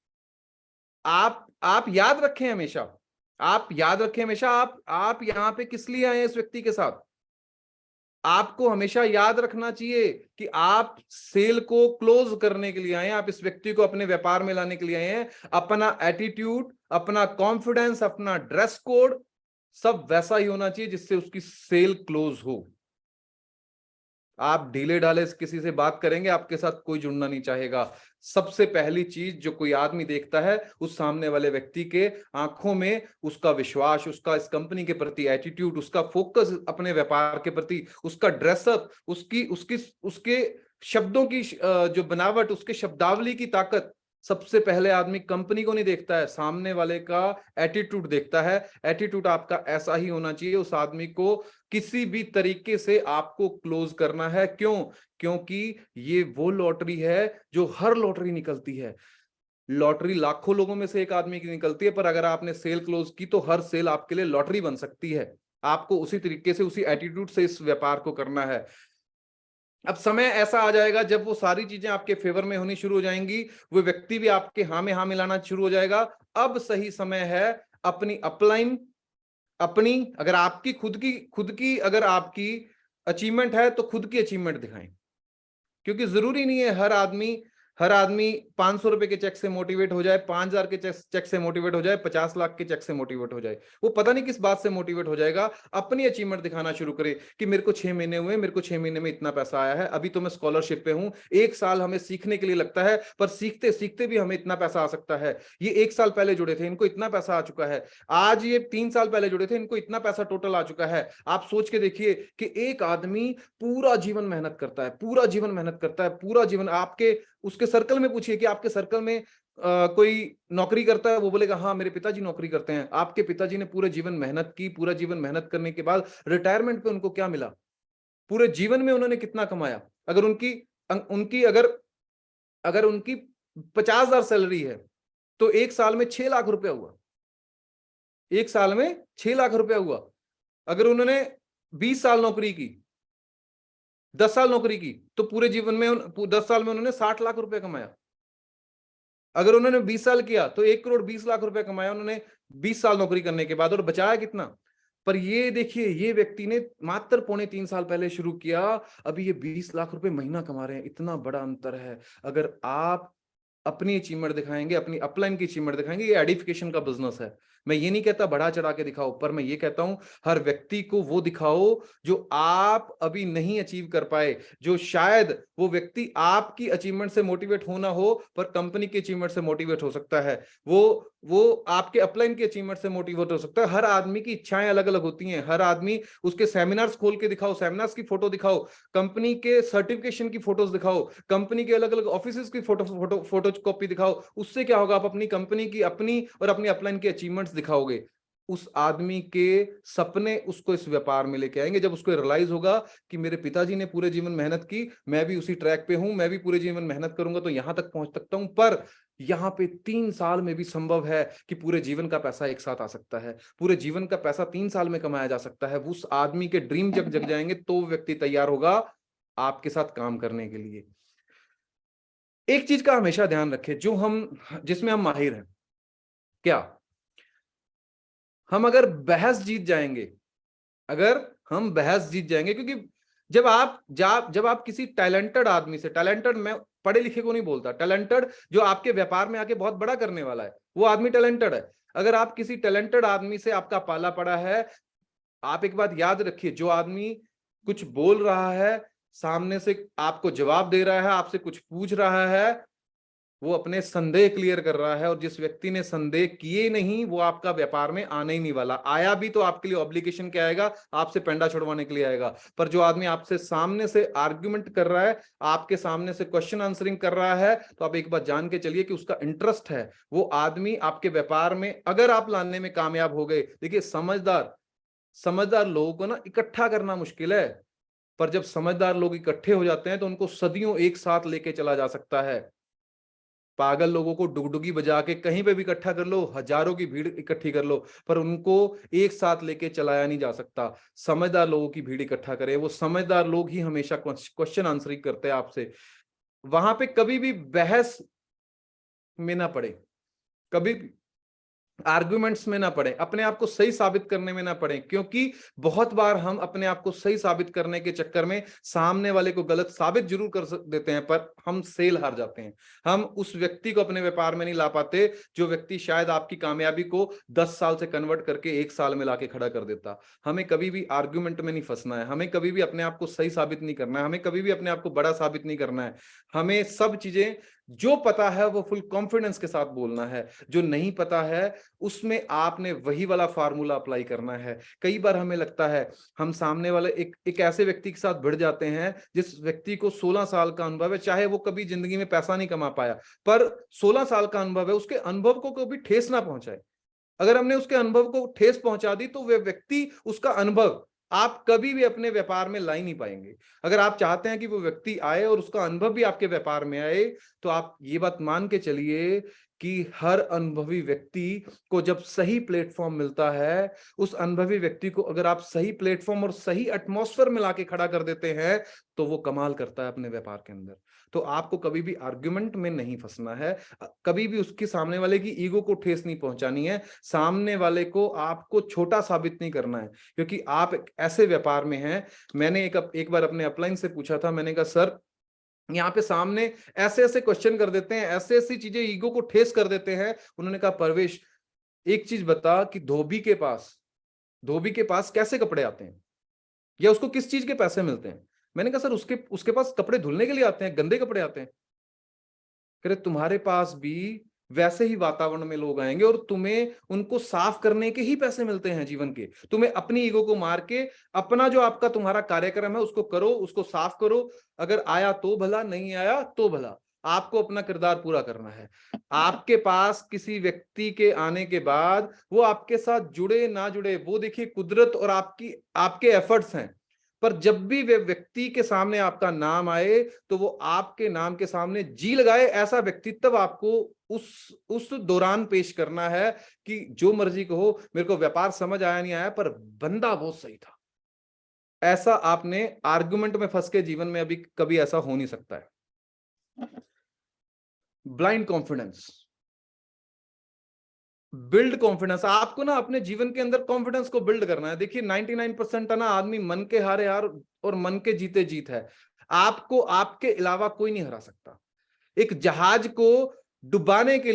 Speaker 3: आप याद रखें हमेशा, आप याद रखें हमेशा, आप यहां पे किस लिए आए हैं इस व्यक्ति के साथ। आपको हमेशा याद रखना चाहिए कि आप सेल को क्लोज करने के लिए आए हैं, आप इस व्यक्ति को अपने व्यापार में लाने के लिए आए हैं। अपना एटीट्यूड, अपना कॉन्फिडेंस, अपना ड्रेस कोड सब वैसा ही होना चाहिए जिससे उसकी सेल क्लोज हो। आप ढीले ढाले किसी से बात करेंगे, आपके साथ कोई जुड़ना नहीं चाहेगा। सबसे पहली चीज जो कोई आदमी देखता है, उस सामने वाले व्यक्ति के आंखों में उसका विश्वास, उसका इस कंपनी के प्रति एटीट्यूड, उसका फोकस अपने व्यापार के प्रति, उसका ड्रेसअप, उसके शब्दों की जो बनावट, उसके शब्दावली की ताकत। सबसे पहले आदमी कंपनी को नहीं देखता है, सामने वाले का एटीट्यूड देखता है। एटीट्यूड आपका ऐसा ही होना चाहिए। उस आदमी को किसी भी तरीके से आपको क्लोज करना है। क्यों? क्योंकि ये वो लॉटरी है जो हर लॉटरी निकलती है। लॉटरी लाखों लोगों में से एक आदमी की निकलती है, पर अगर आपने सेल क्लोज की तो हर सेल आपके लिए लॉटरी बन सकती है। आपको उसी तरीके से, उसी एटीट्यूड से इस व्यापार को करना है। अब समय ऐसा आ जाएगा जब वो सारी चीजें आपके फेवर में होनी शुरू हो जाएंगी, वो व्यक्ति भी आपके हाँ में हाँ मिलाना शुरू हो जाएगा। अब सही समय है अपनी अपलाइन, अपनी अगर आपकी खुद की अगर आपकी अचीवमेंट है तो खुद की अचीवमेंट दिखाएं। क्योंकि जरूरी नहीं है हर आदमी 500 रुपए के चेक से मोटिवेट हो जाए, 5000 के चेक से मोटिवेट हो जाए, 50 लाख के चेक से मोटिवेट हो जाए। वो पता नहीं किस बात से मोटिवेट हो जाएगा। अपनी अचीवमेंट दिखाना शुरू करे कि मेरे को 6 महीने हुए, मेरे को 6 महीने में इतना पैसा आया है, अभी तो मैं स्कॉलरशिप पे हूं। 1 साल हमें सीखने के लिए लगता है, पर सीखते सीखते भी हमें इतना पैसा आ सकता है। ये 1 साल पहले जुड़े थे, इनको इतना पैसा आ चुका है। आज ये 3 साल पहले जुड़े थे, इनको इतना पैसा टोटल आ चुका है। आप सोच के देखिए कि एक आदमी पूरा जीवन मेहनत करता है, पूरा जीवन मेहनत करता है, पूरा जीवन। आपके उसके सर्कल में पूछिए कि आपके सर्कल में कोई नौकरी करता है, वो बोलेगा हाँ मेरे पिताजी नौकरी करते हैं। आपके पिताजी ने पूरे जीवन मेहनत की, पूरा जीवन मेहनत करने के बाद रिटायरमेंट पे उनको क्या मिला? पूरे जीवन में उन्होंने कितना कमाया? अगर उनकी उनकी अगर अगर उनकी 50,000 सैलरी है तो 1 साल में 6 लाख रुपया हुआ। 1 साल में 6 लाख रुपया हुआ। अगर उन्होंने 20 साल नौकरी की, 10 साल नौकरी की, तो पूरे जीवन में 10 साल में उन्होंने 60 लाख रुपए कमाया। अगर उन्होंने 20 साल किया तो 1 करोड़ 20 लाख रुपए कमाया उन्होंने 20 साल नौकरी करने के बाद। और बचाया कितना? पर ये देखिए, ये व्यक्ति ने मात्र 3.25 साल पहले शुरू किया, अभी ये 20 लाख रुपए महीना कमा रहे हैं। इतना बड़ा अंतर है। अगर आप अपनी अचीवमेंट दिखाएंगे, अपनी अपलाइन की अचीवमेंट दिखाएंगे, ये एडिफिकेशन का बिजनेस है। मैं ये नहीं कहता बढ़ा चढ़ा के दिखाओ, पर मैं ये कहता हूं हर व्यक्ति को वो दिखाओ जो आप अभी नहीं अचीव कर पाए, जो शायद वो व्यक्ति आपकी अचीवमेंट से मोटिवेट होना हो पर कंपनी की अचीवमेंट से मोटिवेट हो सकता है। वो आपके अपलाइन की अचीवमेंट से मोटिवेट हो सकता है। हर आदमी की इच्छाएं अलग अलग होती हैं। हर आदमी, उसके सेमिनार्स खोल के दिखाओ, सेमिनार्स की फोटो दिखाओ, कंपनी के सर्टिफिकेशन की फोटोज दिखाओ, कंपनी के अलग अलग ऑफिसेज की फोटो कॉपी दिखाओ। उससे क्या होगा? आप अपनी कंपनी की अपनी और अपनी अपलाइन की अचीवमेंट्स दिखाओगे। उस आदमी के सपने उसको इस व्यापार में लेके आएंगे। जब उसको रियलाइज होगा कि मेरे पिताजी ने पूरे जीवन मेहनत की, मैं भी उसी ट्रैक पे हूं, मैं भी पूरे जीवन मेहनत करूंगा तो यहां तक पहुंच सकता हूं। पर यहां पे 3 साल में भी संभव है कि पूरे जीवन का पैसा एक साथ आ सकता है। पूरे जीवन का पैसा 3 साल में कमाया जा सकता है। उस आदमी के ड्रीम जब जग जाएंगे तो व्यक्ति तैयार होगा आपके साथ काम करने के लिए। एक चीज का हमेशा ध्यान रखें, जिसमें हम माहिर हैं। क्या हम अगर बहस जीत जाएंगे, क्योंकि जब आप किसी टैलेंटेड आदमी से, टैलेंटेड मैं पढ़े लिखे को नहीं बोलता। टैलेंटेड जो आपके व्यापार में आके बहुत बड़ा करने वाला है, वो आदमी टैलेंटेड है। अगर आप किसी टैलेंटेड आदमी से आपका पाला पड़ा है, आप एक बात याद रखिए, जो आदमी कुछ बोल रहा है, सामने से आपको जवाब दे रहा है, आपसे कुछ पूछ रहा है, वो अपने संदेह क्लियर कर रहा है। और जिस व्यक्ति ने संदेह किए नहीं, वो आपका व्यापार में आने ही नहीं वाला। आया भी तो आपके लिए ऑब्लिगेशन क्या आएगा, आपसे पेंडा छुड़वाने के लिए आएगा। पर जो आदमी आपसे सामने से आर्ग्यूमेंट कर रहा है, आपके सामने से क्वेश्चन आंसरिंग कर रहा है, तो आप एक बात जान के चलिए कि उसका इंटरेस्ट है। वो आदमी आपके व्यापार में अगर आप लाने में कामयाब हो गए, देखिए समझदार लोगों को ना इकट्ठा करना मुश्किल है, पर जब समझदार लोग इकट्ठे हो जाते हैं तो उनको सदियों एक साथ लेके चला जा सकता है। पागल लोगों को डुगडुगी बजा के कहीं पे भी इकट्ठा कर लो, हजारों की भीड़ इकट्ठी कर लो, पर उनको एक साथ लेके चलाया नहीं जा सकता। समझदार लोगों की भीड़ इकट्ठा करें, वो समझदार लोग ही हमेशा क्वेश्चन आंसरिंग करते हैं आपसे। वहां पे कभी भी बहस में ना पड़े, कभी आर्गुमेंट्स में ना पड़े, अपने आप को सही साबित करने में ना पड़े, क्योंकि बहुत बार हम अपने आप को सही साबित करने के चक्कर में सामने वाले को गलत साबित जरूर कर देते हैं, पर हम सेल हार जाते हैं। हम उस व्यक्ति को अपने व्यापार में नहीं ला पाते जो व्यक्ति शायद आपकी कामयाबी को 10 साल से कन्वर्ट करके 1 साल में लाके खड़ा कर देता। हमें कभी भी आर्गुमेंट में नहीं फंसना है, हमें कभी भी अपने आप को सही साबित नहीं करना है, हमें कभी भी अपने आप को बड़ा साबित नहीं करना है। हमें सब चीजें जो पता है वो फुल कॉन्फिडेंस के साथ बोलना है, जो नहीं पता है उसमें आपने वही वाला फार्मूला अप्लाई करना है। कई बार हमें लगता है हम सामने वाले एक ऐसे व्यक्ति के साथ भिड़ जाते हैं जिस व्यक्ति को 16 साल का अनुभव है, चाहे वो कभी जिंदगी में पैसा नहीं कमा पाया, पर 16 साल का अनुभव है, उसके अनुभव को कभी ठेस ना पहुंचाए। अगर हमने उसके अनुभव को ठेस पहुंचा दी तो वह व्यक्ति, उसका अनुभव आप कभी भी अपने व्यापार में ला ही नहीं पाएंगे। अगर आप चाहते हैं कि वो व्यक्ति आए और उसका अनुभव भी आपके व्यापार में आए, तो आप ये बात मान के चलिए कि हर अनुभवी व्यक्ति को जब सही प्लेटफॉर्म मिलता है, उस अनुभवी व्यक्ति को अगर आप सही प्लेटफॉर्म और सही एटमॉस्फेयर में लाके खड़ा कर देते हैं, तो वो कमाल करता है अपने व्यापार के अंदर। तो आपको कभी भी आर्गुमेंट में नहीं फंसना है, कभी भी उसके सामने वाले की ईगो को ठेस नहीं पहुंचानी है, सामने वाले को आपको छोटा साबित नहीं करना है, क्योंकि आप एक ऐसे व्यापार में हैं। मैंने एक बार अपने अपलाइन से पूछा था, मैंने कहा सर यहाँ पे सामने ऐसे ऐसे क्वेश्चन कर देते हैं, ऐसे ऐसी चीजें ईगो को ठेस कर देते हैं। उन्होंने कहा परवेश एक चीज बता कि धोबी के पास कैसे कपड़े आते हैं, या उसको किस चीज के पैसे मिलते हैं। मैंने कहा सर उसके पास कपड़े धुलने के लिए आते हैं, गंदे कपड़े आते हैं। कह रहे तुम्हारे पास भी वैसे ही वातावरण में लोग आएंगे और तुम्हें उनको साफ करने के ही पैसे मिलते हैं जीवन के। तुम्हें अपनी ईगो को मार के अपना जो आपका तुम्हारा कार्यक्रम है उसको करो, उसको साफ करो। अगर आया तो भला, नहीं आया तो भला, आपको अपना किरदार पूरा करना है। आपके पास किसी व्यक्ति के आने के बाद वो आपके साथ जुड़े ना जुड़े, वो देखिए कुदरत और आपके एफर्ट्स हैं। पर जब भी वे व्यक्ति के सामने आपका नाम आए तो वो आपके नाम के सामने जी लगाए, ऐसा व्यक्तित्व आपको उस दौरान पेश करना है कि जो मर्जी कहो, मेरे को व्यापार समझ आया नहीं आया पर बंदा बहुत सही था। ऐसा आपने आर्गुमेंट में फंस के जीवन में अभी कभी ऐसा हो नहीं सकता है। Blind confidence, build confidence. आपको ना अपने जीवन के अंदर कॉन्फिडेंस को बिल्ड करना है। देखिए 99% ना आदमी मन के हारे हार और मन के जीते जीत है। आपको आपके अलावा कोई नहीं हरा सकता। एक जहाज को डुबाने के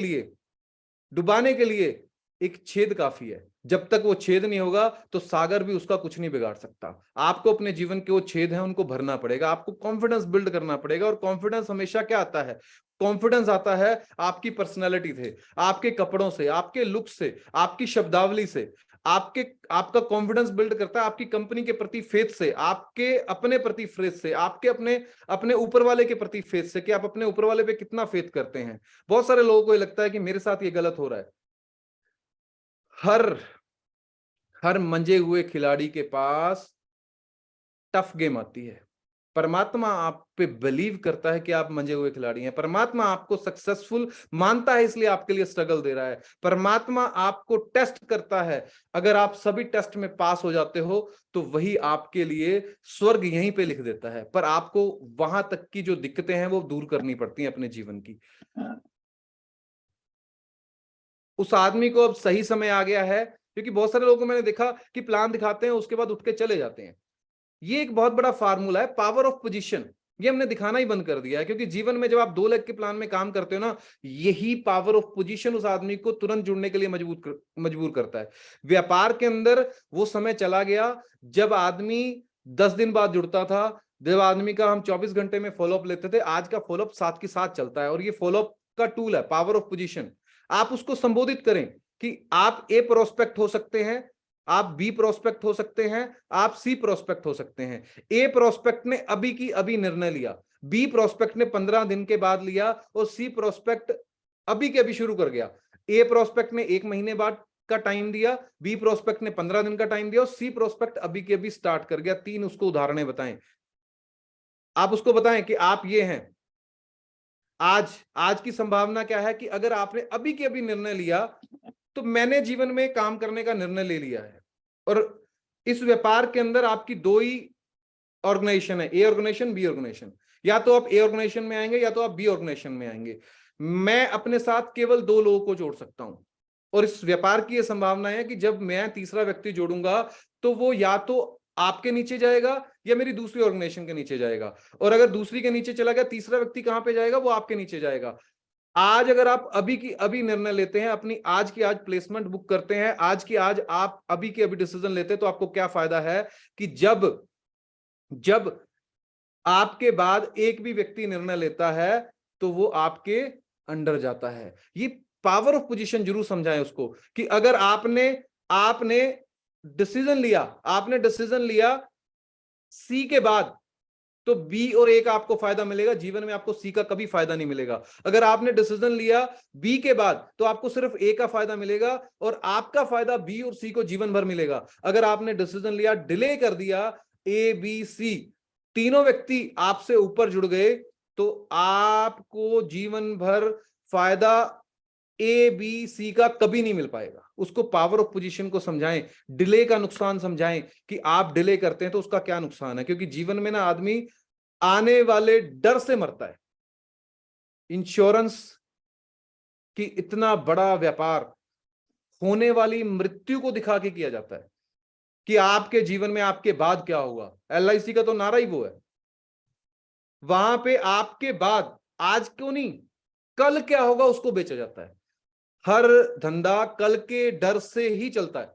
Speaker 3: लिए एक छेद काफी है। जब तक वो छेद नहीं होगा तो सागर भी उसका कुछ नहीं बिगाड़ सकता। आपको अपने जीवन के वो छेद हैं उनको भरना पड़ेगा, आपको कॉन्फिडेंस बिल्ड करना पड़ेगा। और कॉन्फिडेंस हमेशा क्या आता है? कॉन्फिडेंस आता है आपकी पर्सनैलिटी से, आपके कपड़ों से, आपके लुक से, आपकी शब्दावली से। आपका कॉन्फिडेंस बिल्ड करता है आपकी कंपनी के प्रति फेथ से, आपके अपने प्रति फेथ से, आपके अपने ऊपर वाले के प्रति फेथ से, कि आप अपने ऊपर वाले पे कितना फेथ करते हैं। बहुत सारे लोगों को ये लगता है कि मेरे साथ ये गलत हो रहा है। हर मंजे हुए खिलाड़ी के पास टफ गेम आती है। परमात्मा आप पे बिलीव करता है कि आप मंजे हुए खिलाड़ी हैं। परमात्मा आपको सक्सेसफुल मानता है, इसलिए आपके लिए स्ट्रगल दे रहा है। परमात्मा आपको टेस्ट करता है। अगर आप सभी टेस्ट में पास हो जाते हो तो वही आपके लिए स्वर्ग यहीं पे लिख देता है। पर आपको वहां तक की जो दिक्कतें हैं वो दूर करनी पड़ती हैं अपने जीवन की। उस आदमी को अब सही समय आ गया है, क्योंकि बहुत सारे लोगों को मैंने देखा कि प्लान दिखाते हैं उसके बाद उठ के चले जाते हैं। ये एक बहुत बड़ा फार्मूला है, पावर ऑफ पोजीशन। ये हमने दिखाना ही बंद कर दिया है, क्योंकि जीवन में जब आप 2 लाख के प्लान में काम करते हो ना, यही पावर ऑफ पोजीशन उस आदमी को तुरंत जुड़ने के लिए मजबूर करता है। व्यापार के अंदर वो समय चला गया जब आदमी 10 दिन बाद जुड़ता था, जब आदमी का हम 24 घंटे में फॉलोअप लेते थे। आज का फॉलोअप साथ के साथ चलता है, और ये फॉलोअप का टूल है पावर ऑफ पोजीशन। आप उसको संबोधित करें कि आप ए प्रोस्पेक्ट हो सकते हैं, आप बी प्रोस्पेक्ट हो सकते हैं, आप सी प्रोस्पेक्ट हो सकते हैं। ए प्रोस्पेक्ट ने अभी की अभी निर्णय लिया, बी प्रोस्पेक्ट ने 15 दिन के बाद लिया, और सी प्रोस्पेक्ट अभी के अभी शुरू कर गया। ए प्रोस्पेक्ट ने 1 महीने बाद का टाइम दिया, बी प्रोस्पेक्ट ने 15 दिन का टाइम दिया, और सी प्रोस्पेक्ट अभी के अभी स्टार्ट कर गया। 3 उसको उदाहरणें बताएं, आप उसको बताएं कि आप ये हैं। आज की संभावना क्या है कि अगर आपने अभी के अभी निर्णय लिया, तो मैंने जीवन में काम करने का निर्णय ले लिया है। और इस व्यापार के अंदर आपकी 2 ही ऑर्गेनाइजेशन है, ए ऑर्गेनाइजेशन, बी ऑर्गेनाइजेशन। या तो आप ए ऑर्गेनाइजेशन में आएंगे या तो आप बी ऑर्गेनाइजेशन में आएंगे। मैं अपने साथ केवल 2 लोगों को जोड़ सकता हूं, और इस व्यापार की यह संभावना है कि जब मैं तीसरा व्यक्ति जोड़ूंगा तो वो या तो आपके नीचे जाएगा या मेरी दूसरी ऑर्गेनाइजेशन के नीचे जाएगा। और अगर दूसरी के नीचे चला गया, तीसरा व्यक्ति कहां पे जाएगा? वो आपके नीचे जाएगा। आज अगर आप अभी की अभी निर्णय लेते हैं, अपनी आज की आज प्लेसमेंट बुक करते हैं, आज की आज आप अभी के अभी डिसीजन लेते हैं, तो आपको क्या फायदा है कि जब आपके बाद एक भी व्यक्ति निर्णय लेता है तो वो आपके अंडर जाता है। ये पावर ऑफ पोजीशन जरूर समझाएं उसको, कि अगर आपने डिसीजन लिया सी के बाद, तो बी और ए का आपको फायदा मिलेगा। जीवन में आपको सी का कभी फायदा नहीं मिलेगा। अगर आपने डिसीजन लिया बी के बाद, तो आपको सिर्फ ए का फायदा मिलेगा, और आपका फायदा बी और सी को जीवन भर मिलेगा। अगर आपने डिसीजन लिया, डिले कर दिया, ए बी सी तीनों व्यक्ति आपसे ऊपर जुड़ गए, तो आपको जीवन भर फायदा ए बी सी का कभी नहीं मिल पाएगा। उसको पावर ऑफ पोजीशन को समझाएं, डिले का नुकसान समझाएं कि आप डिले करते हैं तो उसका क्या नुकसान है। क्योंकि जीवन में ना आदमी आने वाले डर से मरता है। इंश्योरेंस की इतना बड़ा व्यापार होने वाली मृत्यु को दिखा के किया जाता है कि आपके जीवन में आपके बाद क्या होगा। LIC का तो नारा ही वो है। वहां पे आपके बाद, आज क्यों नहीं, कल क्या होगा उसको बेचा जाता है। हर धंधा कल के डर से ही चलता है,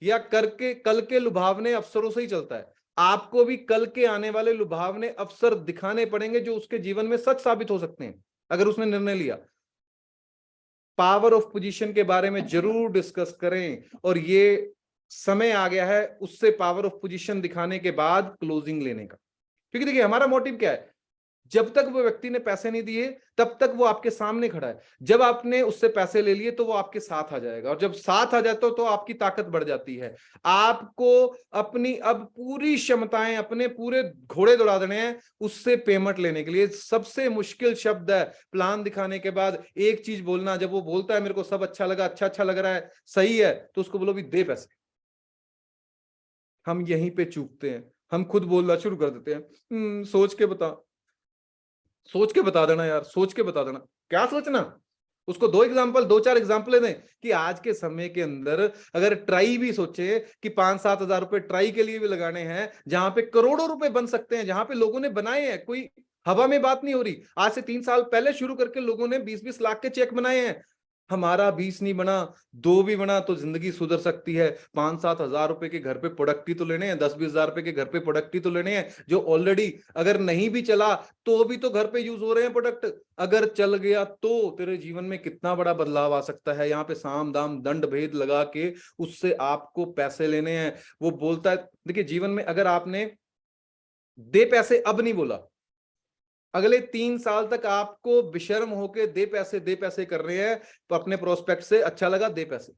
Speaker 3: या कल के लुभावने अवसरों से ही चलता है। आपको भी कल के आने वाले लुभावने अवसर दिखाने पड़ेंगे जो उसके जीवन में सच साबित हो सकते हैं, अगर उसने निर्णय लिया। पावर ऑफ पोजीशन के बारे में जरूर डिस्कस करें, और ये समय आ गया है उससे पावर ऑफ पोजीशन दिखाने के बाद क्लोजिंग लेने का। क्योंकि देखिए, हमारा मोटिव क्या है? जब तक वो व्यक्ति ने पैसे नहीं दिए तब तक वो आपके सामने खड़ा है। जब आपने उससे पैसे ले लिए तो वो आपके साथ आ जाएगा, और जब साथ आ जाता तो आपकी ताकत बढ़ जाती है। आपको अपनी अब पूरी क्षमताएं, अपने पूरे घोड़े दौड़ा देने हैं उससे पेमेंट लेने के लिए। सबसे मुश्किल शब्द है प्लान दिखाने के बाद एक चीज बोलना। जब वो बोलता है मेरे को सब अच्छा लगा, अच्छा लग रहा है, सही है, तो उसको बोलो भी दे पैसे। हम यहीं पे चूकते हैं, हम खुद बोलना शुरू कर देते हैं, सोच के बता देना यार, सोच के बता देना। क्या सोचना? उसको 2-4 एग्जांपल दें कि आज के समय के अंदर अगर ट्राई भी सोचे कि 5-7 हजार रुपए ट्राई के लिए भी लगाने हैं, जहां पे करोड़ों रुपए बन सकते हैं, जहां पे लोगों ने बनाए हैं, कोई हवा में बात नहीं हो रही। आज से 3 साल पहले शुरू करके लोगों ने 20-20 लाख के चेक बनाए हैं। हमारा 20 नहीं बना, 2 भी बना तो जिंदगी सुधर सकती है। 5-7 हजार रुपए के घर पे प्रोडक्ट ही तो लेने हैं, 10-20 हजार रुपए के घर पे प्रोडक्ट ही तो लेने हैं, जो ऑलरेडी अगर नहीं भी चला तो भी तो घर पे यूज हो रहे हैं प्रोडक्ट। अगर चल गया तो तेरे जीवन में कितना बड़ा बदलाव आ सकता है। यहाँ पे साम दाम दंड भेद लगा के उससे आपको पैसे लेने हैं। वो बोलता है, देखिए जीवन में अगर आपने दे पैसे अब नहीं बोला, अगले 3 साल तक आपको बेशर्म होके दे पैसे कर रहे हैं। तो अपने प्रोस्पेक्ट से अच्छा लगा दे पैसे,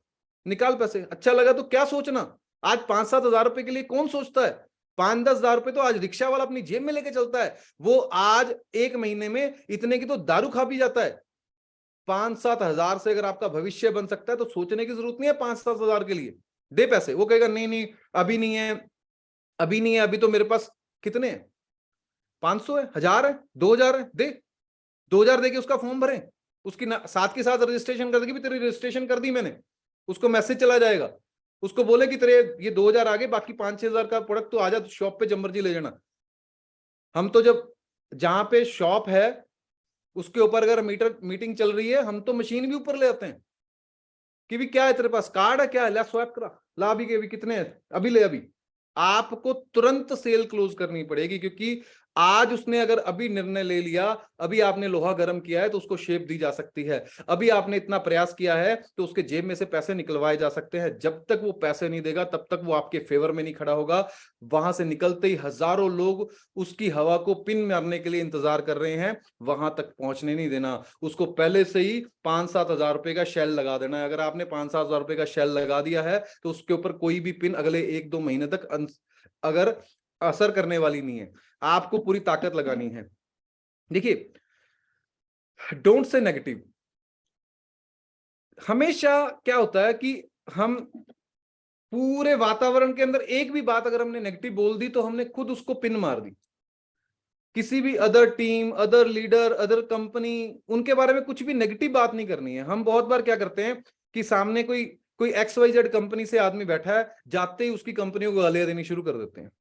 Speaker 3: निकाल पैसे, अच्छा लगा तो क्या सोचना। आज 5-7 हजार रुपए के लिए कौन सोचता है? 5-10 हजार रुपए तो आज रिक्शा वाला अपनी जेब में लेके चलता है। वो आज 1 महीने में इतने की तो दारू खा भी जाता है। 5-7 हजार से अगर आपका भविष्य बन सकता है तो सोचने की जरूरत नहीं है 5-7 हजार के लिए। दे पैसे। वो कहेगा नहीं अभी नहीं है, अभी तो मेरे पास कितने हैं, 500 है, 1000 है, 2000 है, दे। 2000 देके उसका फॉर्म भरें, उसकी साथ के साथ रजिस्ट्रेशन कर देगी, तेरी रजिस्ट्रेशन कर दी मैंने, उसको मैसेज चला जाएगा। उसको बोले कि तेरे ये 2000 आ गए, बाकी 5-6 हजार का प्रोडक्ट तो आजा शॉप पे जब मर्जी ले जाना। हम तो जब जहां पे शॉप है उसके ऊपर अगर मीटिंग चल रही है, हम तो मशीन भी ऊपर ले आते हैं कि भी क्या है तेरे पास, कार्ड है क्या है, ला स्वैप करा, ला अभी के अभी, कितने हैं अभी ले अभी। आपको तुरंत सेल क्लोज करनी पड़ेगी, क्योंकि आज उसने अगर अभी निर्णय ले लिया, अभी आपने लोहा गर्म किया है तो उसको शेप दी जा सकती है, अभी आपने इतना प्रयास किया है तो उसके जेब में से पैसे निकलवाए जा सकते हैं। जब तक वो पैसे नहीं देगा तब तक वो आपके फेवर में नहीं खड़ा होगा। वहां से निकलते ही हजारों लोग उसकी हवा को पिन मारने के लिए इंतजार कर रहे हैं, वहां तक पहुंचने नहीं देना। उसको पहले से ही 5-7 हजार रुपए का शेल लगा देना है। अगर आपने 5-7 हजार रुपए का शेल लगा दिया है तो उसके ऊपर कोई भी पिन अगले 1-2 महीने तक अगर असर करने वाली नहीं है। आपको पूरी ताकत लगानी है। देखिए, डोंट से नेगेटिव। हमेशा क्या होता है कि हम पूरे वातावरण के अंदर एक भी बात अगर हमने नेगेटिव बोल दी तो हमने खुद उसको पिन मार दी। किसी भी other team, other leader, other company, उनके बारे में कुछ भी नेगेटिव बात नहीं करनी है। हम बहुत बार क्या करते हैं कि सामने कोई XYZ कंपनी से आदमी बैठा है, जाते ही उसकी कंपनी को गालियां देनी शुरू कर देते हैं।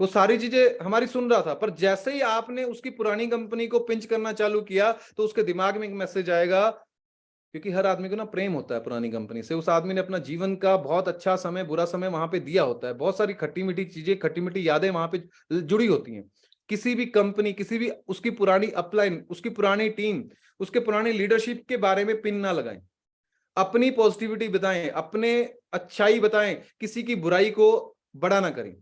Speaker 3: वो सारी चीजें हमारी सुन रहा था, पर जैसे ही आपने उसकी पुरानी कंपनी को पिंच करना चालू किया तो उसके दिमाग में एक मैसेज आएगा, क्योंकि हर आदमी को ना प्रेम होता है पुरानी कंपनी से। उस आदमी ने अपना जीवन का बहुत अच्छा समय, बुरा समय वहां पे दिया होता है, बहुत सारी खट्टी मीठी चीजें, खट्टी मीठी यादें वहां पे जुड़ी होती हैं। किसी भी कंपनी, किसी भी उसकी पुरानी अपलाइन, उसकी पुरानी टीम, उसके पुरानी लीडरशिप के बारे में पिन ना लगाएं। अपनी पॉजिटिविटी बताएं, अपने अच्छाई बताएं, किसी की बुराई को बड़ा ना करें।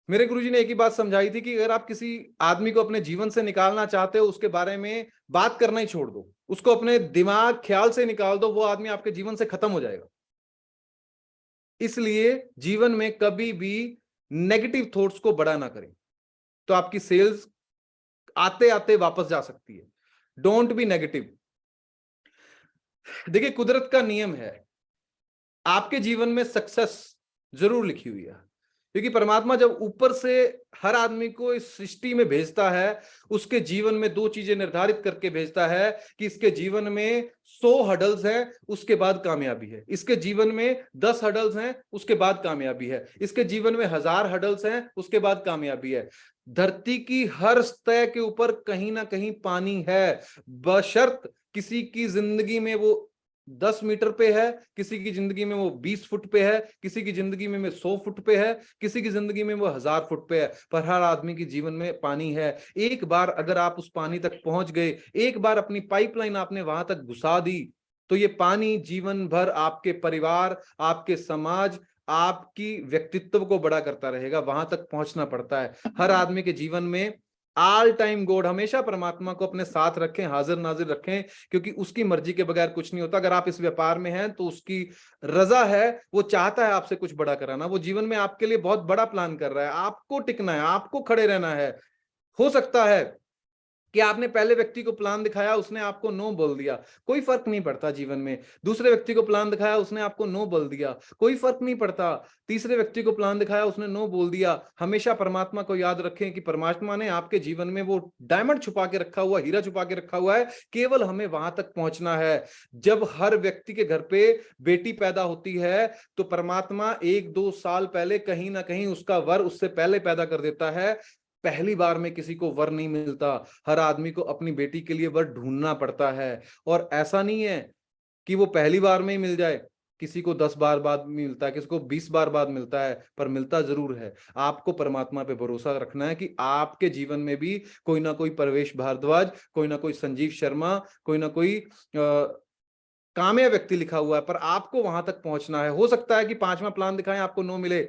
Speaker 3: मेरे गुरुजी ने एक ही बात समझाई थी कि अगर आप किसी आदमी को अपने जीवन से निकालना चाहते हो, उसके बारे में बात करना ही छोड़ दो, उसको अपने दिमाग ख्याल से निकाल दो, वो आदमी आपके जीवन से खत्म हो जाएगा। इसलिए जीवन में कभी भी नेगेटिव थॉट्स को बड़ा ना करें, तो आपकी सेल्स आते आते वापस जा सकती है। Don't be negative. देखिए, कुदरत का नियम है, आपके जीवन में सक्सेस जरूर लिखी हुई है, क्योंकि परमात्मा जब ऊपर से हर आदमी को इस सृष्टि में भेजता है, उसके जीवन में 2 चीजें निर्धारित करके भेजता है कि इसके जीवन में 100 हडल्स हैं, उसके बाद कामयाबी है। इसके जीवन में 10 हडल्स हैं, उसके बाद कामयाबी है। इसके जीवन में 1000 हडल्स हैं, उसके बाद कामयाबी है। धरती की हर सतह के ऊपर कहीं ना कहीं पानी है, बशर्त किसी की जिंदगी में वो 10 मीटर पे है, किसी की जिंदगी में वो 20 फुट पे है, किसी की जिंदगी में 100 फुट पे है, किसी की जिंदगी में वो 1000 फुट पे है, पर हर आदमी के जीवन में पानी है। एक बार अगर आप उस पानी तक पहुंच गए, एक बार अपनी पाइपलाइन आपने वहां तक घुसा दी, तो ये पानी जीवन भर आपके परिवार, आपके समाज, आपकी व्यक्तित्व को बड़ा करता रहेगा। वहां तक पहुंचना पड़ता है। हर आदमी के जीवन में ऑल टाइम गॉड, हमेशा परमात्मा को अपने साथ रखें, हाजिर नाजिर रखें, क्योंकि उसकी मर्जी के बगैर कुछ नहीं होता। अगर आप इस व्यापार में हैं तो उसकी रजा है, वो चाहता है आपसे कुछ बड़ा कराना, वो जीवन में आपके लिए बहुत बड़ा प्लान कर रहा है। आपको टिकना है, आपको खड़े रहना है। हो सकता है कि आपने पहले व्यक्ति को प्लान दिखाया, उसने आपको नो बोल दिया, कोई फर्क नहीं पड़ता जीवन में। दूसरे व्यक्ति को प्लान दिखाया, उसने आपको नो बोल दिया, कोई फर्क नहीं पड़ता। तीसरे व्यक्ति को प्लान दिखाया, उसने नो बोल दिया। हमेशा परमात्मा को याद रखें कि परमात्मा ने आपके जीवन में वो डायमंड छुपा के रखा हुआ, हीरा छुपा के रखा हुआ है, केवल हमें वहां तक पहुंचना है। जब हर व्यक्ति के घर पे बेटी पैदा होती है तो परमात्मा 1-2 साल पहले कहीं ना कहीं उसका वर उससे पहले पैदा कर देता है। पहली बार में किसी को वर नहीं मिलता, हर आदमी को अपनी बेटी के लिए वर ढूंढना पड़ता है। और ऐसा नहीं है कि वो पहली बार में ही मिल जाए, किसी को 10 बार बाद मिलता है, किसी को 20 बार बाद मिलता है, पर मिलता जरूर है। आपको परमात्मा पे भरोसा रखना है कि आपके जीवन में भी कोई ना कोई परवेश भारद्वाज, कोई ना कोई संजीव शर्मा, कोई ना कोई कामया व्यक्ति लिखा हुआ है, पर आपको वहां तक पहुंचना है। हो सकता है कि 5वां प्लान दिखाएं, आपको नो मिले।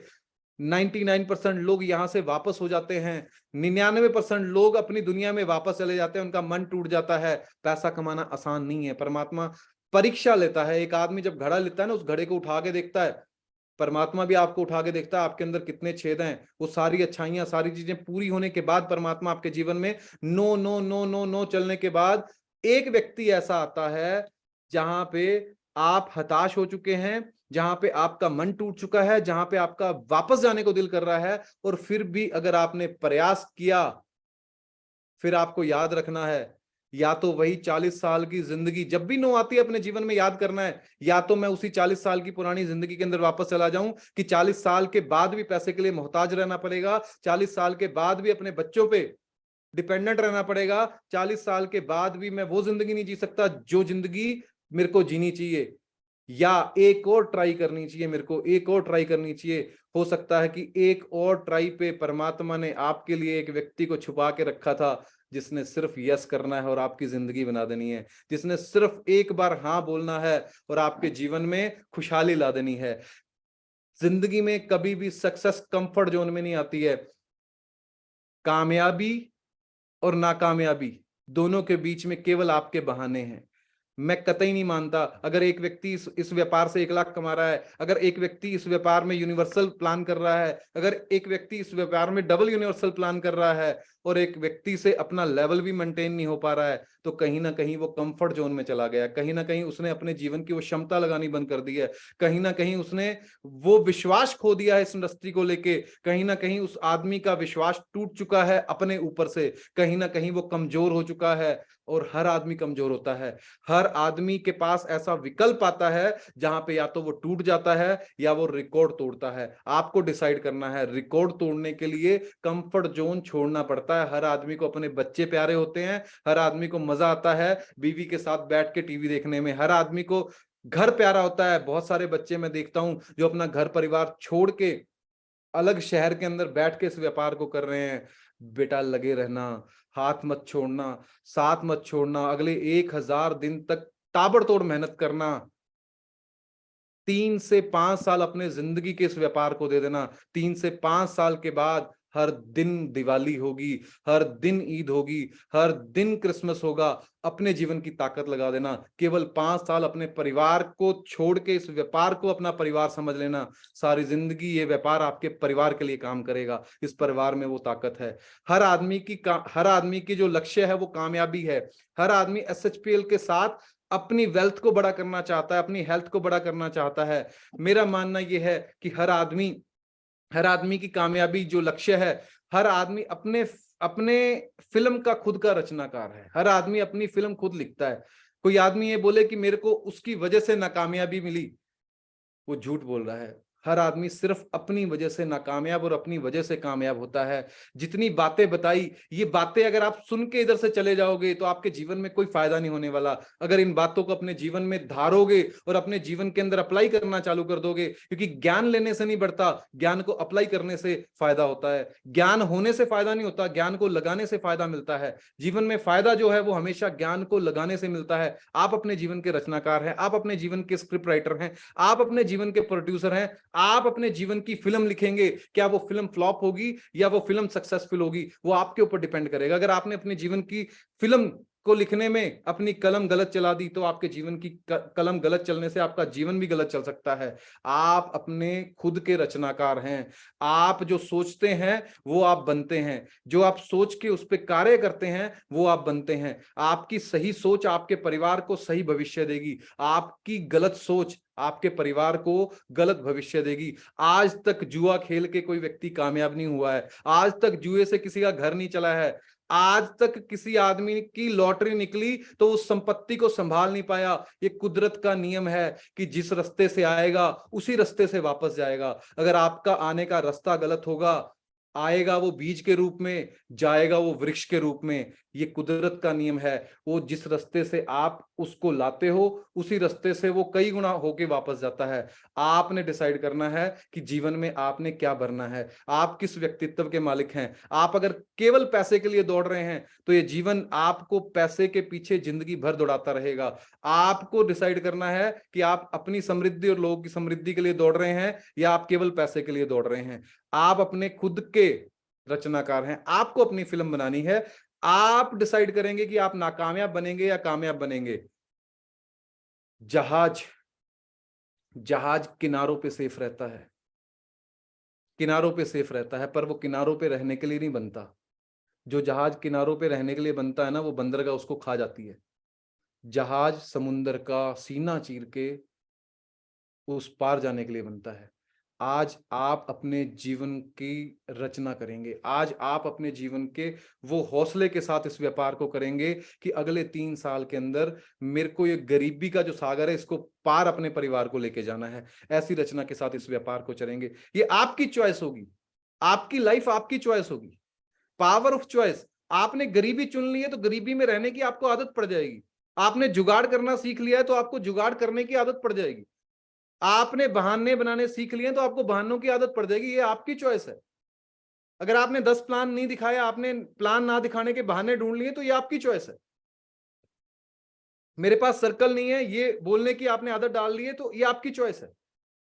Speaker 3: 99% लोग यहां से वापस हो जाते हैं, 99% लोग अपनी दुनिया में वापस चले जाते हैं, उनका मन टूट जाता है। पैसा कमाना आसान नहीं है। परमात्मा परीक्षा लेता है। एक आदमी जब घड़ा लेता है ना, उस घड़े को उठा के देखता है, परमात्मा भी आपको उठा के देखता है, आपके अंदर कितने छेद हैं। वो सारी अच्छाइयां, सारी चीजें पूरी होने के बाद परमात्मा आपके जीवन में no no no no no चलने के बाद एक व्यक्ति ऐसा आता है जहां पे आप हताश हो चुके हैं, जहां पे आपका मन टूट चुका है, जहां पे आपका वापस जाने को दिल कर रहा है, और फिर भी अगर आपने प्रयास किया, फिर आपको याद रखना है, या तो वही 40 साल की जिंदगी, जब भी नो आती है अपने जीवन में याद करना है, या तो मैं उसी 40 साल की पुरानी जिंदगी के अंदर वापस चला जाऊं कि 40 साल के बाद भी पैसे के लिए मोहताज रहना पड़ेगा, 40 साल के बाद भी अपने बच्चों पे डिपेंडेंट रहना पड़ेगा। 40 साल के बाद भी मैं वो जिंदगी नहीं जी सकता जो जिंदगी मेरे को जीनी चाहिए, या एक और ट्राई करनी चाहिए, मेरे को एक और ट्राई करनी चाहिए। हो सकता है कि एक और ट्राई पे परमात्मा ने आपके लिए एक व्यक्ति को छुपा के रखा था, जिसने सिर्फ यस करना है और आपकी जिंदगी बना देनी है, जिसने सिर्फ एक बार हाँ बोलना है और आपके जीवन में खुशहाली ला देनी है। जिंदगी में कभी भी सक्सेस कंफर्ट जोन में नहीं आती है। कामयाबी और नाकामयाबी दोनों के बीच में केवल आपके बहाने हैं। मैं कतई नहीं मानता अगर एक व्यक्ति इस व्यापार से 1 लाख कमा रहा है, अगर एक व्यक्ति इस व्यापार में यूनिवर्सल प्लान कर रहा है, अगर एक व्यक्ति इस व्यापार में डबल यूनिवर्सल प्लान कर रहा है और एक व्यक्ति से अपना लेवल भी मेंटेन नहीं हो पा रहा है, तो कहीं ना कहीं वो कंफर्ट जोन में चला गया, कहीं ना कहीं उसने अपने जीवन की वो क्षमता लगानी बंद कर दी है, कहीं ना कहीं उसने वो विश्वास खो दिया है इस इंडस्ट्री को लेके, कहीं ना कहीं उस आदमी का विश्वास टूट चुका है अपने ऊपर से, कहीं ना कहीं वो कमजोर हो चुका है। और हर आदमी कमजोर होता है, हर आदमी के पास ऐसा विकल्प आता है जहां पे या तो वो टूट जाता है या वो रिकॉर्ड तोड़ता है। आपको डिसाइड करना है। रिकॉर्ड तोड़ने के लिए कंफर्ट जोन छोड़ना पड़ता है। हर आदमी को अपने बच्चे प्यारे होते हैं, हर आदमी को मजा आता है बीवी के साथ बैठ के टीवी देखने में, हर आदमी को घर प्यारा होता है। बहुत सारे बच्चे मैं देखता हूं जो अपना घर परिवार छोड़ के अलग शहर के अंदर बैठ के इस व्यापार को कर रहे हैं। बेटा लगे रहना, हाथ मत छोड़ना, साथ मत छोड़ना, अगले 1000 दिन तक ताबड़तोड़ मेहनत करना, 3 से 5 साल अपने जिंदगी के इस व्यापार को दे देना। 3 से 5 साल के बाद हर दिन दिवाली होगी, हर दिन ईद होगी, हर दिन क्रिसमस होगा। अपने जीवन की ताकत लगा देना। केवल 5 साल अपने परिवार को छोड़ के इस व्यापार को अपना परिवार समझ लेना। सारी जिंदगी ये व्यापार आपके परिवार के लिए काम करेगा। इस परिवार में वो ताकत है। हर आदमी की जो लक्ष्य है वो कामयाबी है। हर एसएचपीएल SHPL के साथ अपनी वेल्थ को बड़ा करना चाहता है, अपनी हेल्थ को बड़ा करना चाहता है। मेरा मानना यह है कि हर आदमी की कामयाबी जो लक्ष्य है, हर आदमी अपने अपने फिल्म का खुद का रचनाकार है। हर आदमी अपनी फिल्म खुद लिखता है। कोई आदमी ये बोले कि मेरे को उसकी वजह से नाकामयाबी मिली, वो झूठ बोल रहा है। हर आदमी सिर्फ अपनी वजह से नाकामयाब और अपनी वजह से कामयाब होता है। जितनी बातें बताई, ये बातें अगर आप सुन के इधर से चले जाओगे तो आपके जीवन में कोई फायदा नहीं होने वाला। अगर इन बातों को अपने जीवन में धारोगे और अपने जीवन के अंदर अप्लाई करना चालू कर दोगे, क्योंकि ज्ञान लेने से नहीं बढ़ता, ज्ञान को अप्लाई करने से फायदा होता है। ज्ञान होने से फायदा नहीं होता, ज्ञान को लगाने से फायदा मिलता है। जीवन में फायदा जो है वो हमेशा ज्ञान को लगाने से मिलता है। आप अपने जीवन के रचनाकार हैं, आप अपने जीवन के स्क्रिप्ट राइटर हैं, आप अपने जीवन के प्रोड्यूसर हैं। आप अपने जीवन की फिल्म लिखेंगे, क्या वो फिल्म फ्लॉप होगी या वो फिल्म सक्सेसफुल होगी, वो आपके ऊपर डिपेंड करेगा। अगर आपने अपने जीवन की फिल्म को लिखने में अपनी कलम गलत चला दी तो आपके जीवन की कलम गलत चलने से आपका जीवन भी गलत चल सकता है। आप अपने खुद के रचनाकार हैं। आप जो सोचते हैं वो आप बनते हैं, जो आप सोच के उस पर कार्य करते हैं वो आप बनते हैं। आपकी सही सोच आपके परिवार को सही भविष्य देगी, आपकी गलत सोच आपके परिवार को गलत भविष्य देगी। आज तक जुआ खेल के कोई व्यक्ति कामयाब नहीं हुआ है, आज तक जुए से किसी का घर नहीं चला है, आज तक किसी आदमी की लॉटरी निकली तो उस संपत्ति को संभाल नहीं पाया। ये कुदरत का नियम है कि जिस रास्ते से आएगा उसी रास्ते से वापस जाएगा। अगर आपका आने का रास्ता गलत होगा, आएगा वो बीज के रूप में, जाएगा वो वृक्ष के रूप में। ये कुदरत का नियम है। वो जिस रास्ते से आप उसको लाते हो उसी रास्ते से वो कई गुना होके वापस जाता है। आपने डिसाइड करना है कि जीवन में आपने क्या भरना है, आप किस व्यक्तित्व के मालिक हैं। आप अगर केवल पैसे के लिए दौड़ रहे हैं तो ये जीवन आपको पैसे के पीछे जिंदगी भर दौड़ाता रहेगा। आपको डिसाइड करना है कि आप अपनी समृद्धि और लोगों की समृद्धि के लिए दौड़ रहे हैं या आप केवल पैसे के लिए दौड़ रहे हैं। आप अपने खुद के रचनाकार हैं, आपको अपनी फिल्म बनानी है। आप डिसाइड करेंगे कि आप नाकामयाब बनेंगे या कामयाब बनेंगे। जहाज किनारों पे सेफ रहता है, किनारों पे सेफ रहता है, पर वो किनारों पे रहने के लिए नहीं बनता। जो जहाज किनारों पे रहने के लिए बनता है ना, वो बंदरगाह उसको खा जाती है। जहाज समुंदर का सीना चीर के उस पार जाने के लिए बनता है। आज आप अपने जीवन की रचना करेंगे, आज आप अपने जीवन के वो हौसले के साथ इस व्यापार को करेंगे कि अगले 3 साल के अंदर मेरे को ये गरीबी का जो सागर है इसको पार अपने परिवार को लेके जाना है। ऐसी रचना के साथ इस व्यापार को चलेंगे। ये आपकी चॉइस होगी, आपकी लाइफ आपकी चॉइस होगी। पावर ऑफ चॉइस आपने गरीबी चुन ली है तो गरीबी में रहने की आपको आदत पड़ जाएगी। आपने जुगाड़ करना सीख लिया है तो आपको जुगाड़ करने की आदत पड़ जाएगी। आपने बहाने बनाने सीख लिए तो आपको बहानों की आदत पड़ जाएगी। ये आपकी चॉइस है। अगर आपने 10 प्लान नहीं दिखाया, आपने प्लान ना दिखाने के बहाने ढूंढ लिए, तो ये आपकी चॉइस है। मेरे पास सर्कल नहीं है, ये बोलने की आपने आदत डाल ली है, तो ये आपकी चॉइस है।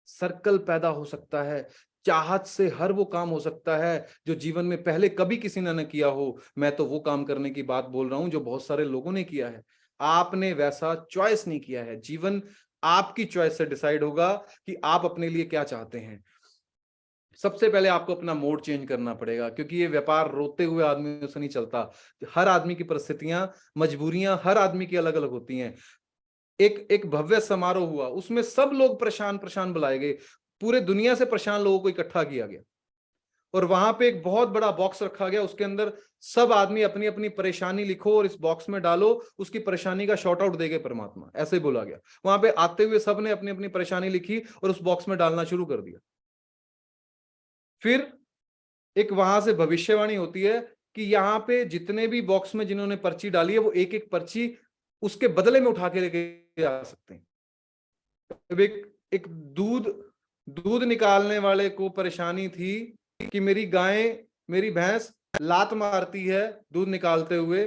Speaker 3: सर्कल पैदा हो सकता है, चाहत से हर वो काम हो सकता है जो जीवन में पहले कभी किसी ने न किया हो। मैं तो वो काम करने की बात बोल रहा हूं जो बहुत सारे लोगों ने किया है। आपने वैसा चॉइस नहीं किया है। जीवन आपकी चॉइस से डिसाइड होगा कि आप अपने लिए क्या चाहते हैं। सबसे पहले आपको अपना मोड चेंज करना पड़ेगा, क्योंकि ये व्यापार रोते हुए आदमी से नहीं चलता। हर आदमी की परिस्थितियां, मजबूरियां हर आदमी की अलग अलग होती हैं। एक एक भव्य समारोह हुआ, उसमें सब लोग परेशान परेशान बुलाए गए, पूरे दुनिया से परेशान लोगों को इकट्ठा किया गया, और वहां पे एक बहुत बड़ा बॉक्स रखा गया, उसके अंदर सब आदमी अपनी अपनी परेशानी लिखो और इस बॉक्स में डालो, उसकी परेशानी का शॉर्ट आउट देंगे परमात्मा, ऐसे ही बोला गया। वहां पे आते हुए सब ने अपनी अपनी परेशानी लिखी और उस बॉक्स में डालना शुरू कर दिया। फिर एक वहां से भविष्यवाणी होती है कि यहाँ पे जितने भी बॉक्स में जिन्होंने पर्ची डाली है, वो एक एक पर्ची उसके बदले में उठा के लेके आ सकते हैं। अब एक दूध दूध निकालने वाले को परेशानी थी कि मेरी गाय, मेरी भैंस लात मारती है दूध निकालते हुए,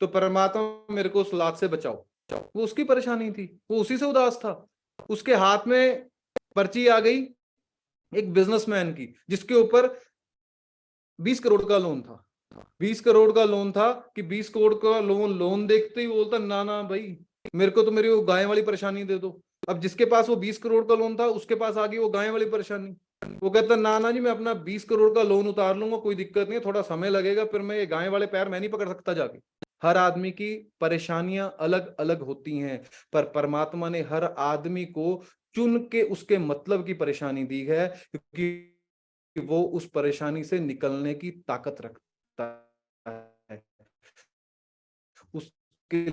Speaker 3: तो परमात्मा मेरे को उस लात से बचाओ। वो उसकी परेशानी थी, वो उसी से उदास था। उसके हाथ में पर्ची आ गई एक बिजनेसमैन की, जिसके ऊपर 20 करोड़ का लोन था। 20 करोड़ का लोन था कि 20 करोड़ का लोन देखते ही बोलता, ना ना भाई, मेरे को तो मेरी वो गाय वाली परेशानी दे दो। अब जिसके पास वो 20 करोड़ का लोन था, उसके पास आ गई वो गाय वाली परेशानी। वो कहता, ना ना जी, मैं अपना 20 करोड़ का लोन उतार लूंगा, कोई दिक्कत नहीं है, थोड़ा समय लगेगा, फिर मैं ये गाय वाले पैर मैं नहीं पकड़ सकता जाके। हर आदमी की परेशानियां अलग अलग होती हैं, पर परमात्मा ने हर आदमी को चुन के उसके मतलब की परेशानी दी है, क्योंकि वो उस परेशानी से निकलने की ताकत रखता है। उसके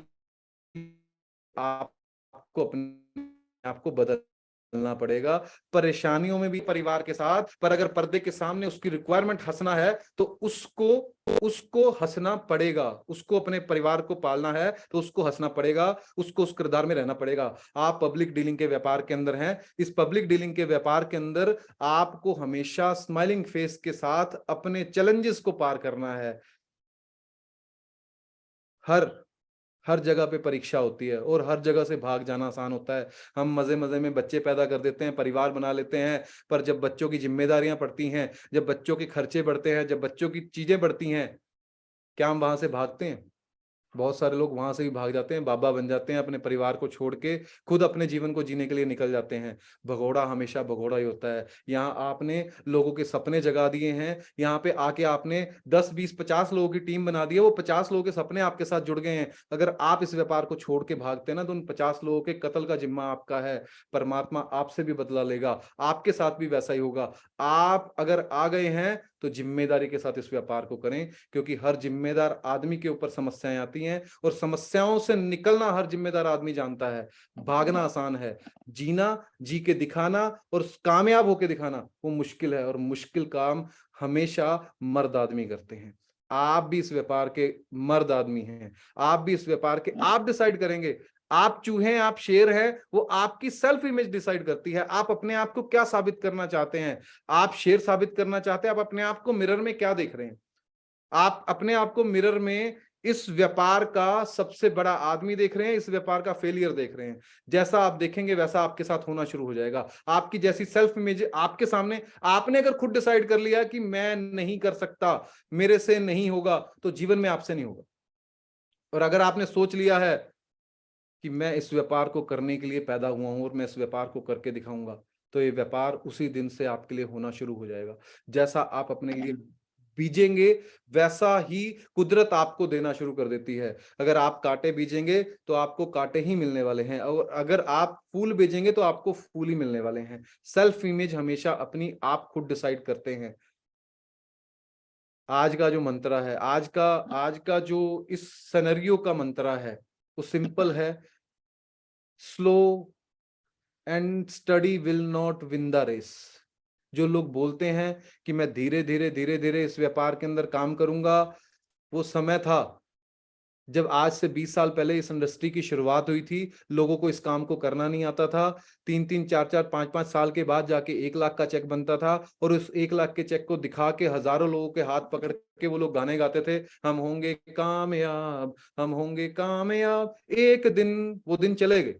Speaker 3: आपको अपने आपको बदलना पड़ेगा। परेशानियों में भी परिवार के साथ, पर अगर पर्दे के सामने उसकी रिक्वायरमेंट हंसना है तो उसको हंसना पड़ेगा। उसको अपने परिवार को पालना है तो उसको हंसना पड़ेगा, उसको उस किरदार में रहना पड़ेगा। आप पब्लिक डीलिंग के व्यापार के अंदर हैं। इस पब्लिक डीलिंग के व्यापार के अंदर आपको हमेशा स्माइलिंग फेस के साथ अपने चैलेंजेस को पार करना है। हर जगह पे परीक्षा होती है और हर जगह से भाग जाना आसान होता है। हम मजे मजे में बच्चे पैदा कर देते हैं, परिवार बना लेते हैं, पर जब बच्चों की जिम्मेदारियां पड़ती हैं, जब बच्चों के खर्चे बढ़ते हैं, जब बच्चों की चीजें बढ़ती हैं, क्या हम वहां से भागते हैं? बहुत सारे लोग वहां से भी भाग जाते हैं, बाबा बन जाते हैं, अपने परिवार को छोड़ के खुद अपने जीवन को जीने के लिए निकल जाते हैं। भगोड़ा हमेशा भगोड़ा ही होता है। यहाँ आपने लोगों के सपने जगा दिए हैं, यहाँ पे आके आपने 10 20 50 लोगों की टीम बना दी है, वो 50 लोगों के सपने आपके साथ जुड़ गए हैं। अगर आप इस व्यापार को छोड़ के भागते हैं ना, तो उन 50 लोगों के कत्ल का जिम्मा आपका है। परमात्मा आपसे भी बदला लेगा, आपके साथ भी वैसा ही होगा। आप अगर आ गए हैं तो जिम्मेदारी के साथ इस व्यापार को करें, क्योंकि हर जिम्मेदार आदमी के ऊपर समस्याएं आती हैं और समस्याओं से निकलना हर जिम्मेदार आदमी जानता है। भागना आसान है, जीना, जी के दिखाना और कामयाब होके दिखाना वो मुश्किल है, और मुश्किल काम हमेशा मर्द आदमी करते हैं। आप भी इस व्यापार के मर्द आदमी हैं, आप भी इस व्यापार के, आप डिसाइड करेंगे। आप चूहे, आप शेर हैं, वो आपकी सेल्फ इमेज डिसाइड करती है। आप अपने आप को क्या साबित करना चाहते हैं? आप शेर साबित करना चाहते हैं? आप अपने आप को मिरर में क्या देख रहे हैं? आप अपने आप को मिरर में इस व्यापार का सबसे बड़ा आदमी देख रहे हैं, इस व्यापार का फेलियर देख रहे हैं? जैसा आप देखेंगे वैसा आपके साथ होना शुरू हो जाएगा। आपकी जैसी सेल्फ इमेज आपके सामने, आपने अगर खुद डिसाइड कर लिया कि मैं नहीं कर सकता, मेरे से नहीं होगा, तो जीवन में आपसे नहीं होगा। और अगर आपने सोच लिया है कि मैं इस व्यापार को करने के लिए पैदा हुआ हूं और मैं इस व्यापार को करके दिखाऊंगा, तो ये व्यापार उसी दिन से आपके लिए होना शुरू हो जाएगा। जैसा आप अपने लिए बीजेंगे वैसा ही कुदरत आपको देना शुरू कर देती है। अगर आप कांटे बीजेंगे तो आपको कांटे ही मिलने वाले हैं, और अगर आप फूल बीजेंगे तो आपको फूल ही मिलने वाले हैं। सेल्फ इमेज हमेशा अपनी आप खुद डिसाइड करते हैं। आज का जो मंत्रा है, आज का जो इस सिनेरियो का मंत्रा है, वो सिंपल है। Slow and steady will not win the race. जो लोग बोलते हैं कि मैं धीरे धीरे धीरे धीरे इस व्यापार के अंदर काम करूंगा, वो समय था जब आज से 20 साल पहले इस इंडस्ट्री की शुरुआत हुई थी। लोगों को इस काम को करना नहीं आता था। 3-3, 4-4, 5-5 साल के बाद जाके 1 लाख का चेक बनता था, और उस 1 लाख के चेक को दिखा के हजारों लोगों के हाथ पकड़ के वो लोग गाने गाते थे, हम होंगे कामयाब, हम होंगे कामयाब, एक दिन। वो दिन चले गए।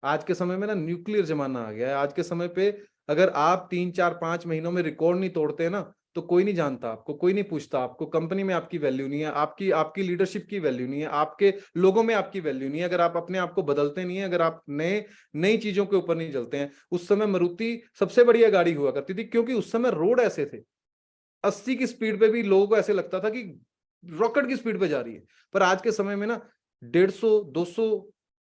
Speaker 3: आज के समय में ना न्यूक्लियर जमाना आ गया है। आज के समय पे अगर आप 3-4-5 महीनों में रिकॉर्ड नहीं तोड़ते ना, तो कोई नहीं जानता आपको, कोई नहीं पूछता आपको, कंपनी में आपकी वैल्यू नहीं है, आपकी लीडरशिप की वैल्यू नहीं है, आपके लोगों में आपकी वैल्यू नहीं है, अगर आप अपने आप को बदलते नहीं है, अगर आप नई चीजों के ऊपर नहीं चलते हैं। उस समय मारुति सबसे बढ़िया गाड़ी हुआ करती थी, क्योंकि उस समय रोड ऐसे थे। 80 की स्पीड पे भी लोगों को ऐसे लगता था कि रॉकेट की स्पीड पे जा रही है। पर आज के समय में ना 150, 200,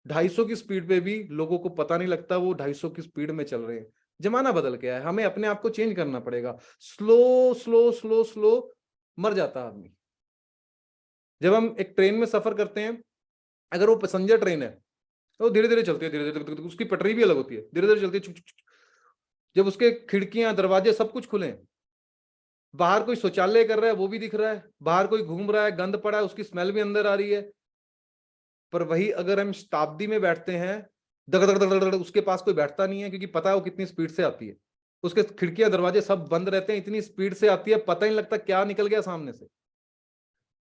Speaker 3: 250 की स्पीड पे भी लोगों को पता नहीं लगता वो 250 की स्पीड में चल रहे हैं। जमाना बदल गया है, हमें अपने आप को चेंज करना पड़ेगा। स्लो स्लो स्लो स्लो मर जाता है आदमी। जब हम एक ट्रेन में सफर करते हैं, अगर वो पैसेंजर ट्रेन है तो धीरे धीरे चलती है, धीरे धीरे, उसकी पटरी भी अलग होती है, धीरे धीरे चलती है, छुक, छुक, छुक। जब उसके खिड़कियां, दरवाजे सब कुछ खुले, बाहर कोई शौचालय कर रहा है वो भी दिख रहा है, बाहर कोई घूम रहा है, गंद पड़ा है, उसकी स्मेल भी अंदर आ रही है। पर वही अगर हम शताब्दी में बैठते हैं, दग दग दग दग, उसके पास कोई बैठता नहीं है, क्योंकि पता है वो कितनी स्पीड से आती है। उसके खिड़कियां, दरवाजे सब बंद रहते हैं, इतनी स्पीड से आती है, पता ही नहीं लगता क्या निकल गया सामने से।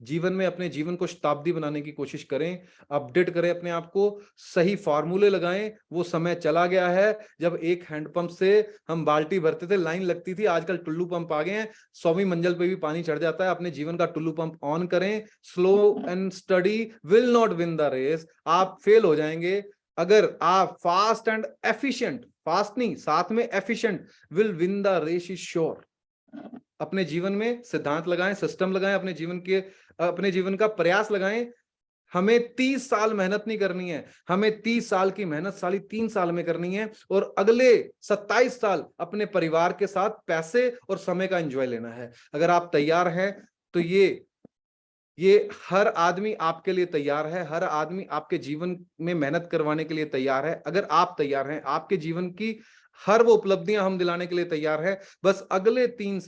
Speaker 3: जीवन में अपने जीवन को शताब्दी बनाने की कोशिश करें, अपडेट करें अपने आप को, सही फार्मूले लगाएं। वो समय चला गया है जब एक हैंडपंप से हम बाल्टी भरते थे, लाइन लगती थी। आजकल टुल्लू पंप आ गए हैं, 100वीं मंजिल पे भी पानी चढ़ जाता है। अपने जीवन का टुल्लू पंप ऑन करें। Slow and steady will not win the race. आप फेल हो जाएंगे। अगर आप फास्ट एंड एफिशिएंट, फास्ट नहीं साथ में efficient, will win the race is sure. अपने जीवन में सिद्धांत लगाएं, सिस्टम लगाएं, अपने जीवन का प्रयास लगाएं। हमें 30 साल मेहनत नहीं करनी है, हमें 30 साल की मेहनत साली 3 साल में करनी है, और अगले 27 साल अपने परिवार के साथ पैसे और समय का एंजॉय लेना है। अगर आप तैयार हैं तो ये हर आदमी आपके लिए तैयार है, हर आदमी आपके जीवन में मेहनत करवाने के लिए तैयार है। अगर आप तैयार हैं, आपके जीवन की हर वो उपलब्धियां हम दिलाने के लिए तैयार है। बस अगले 3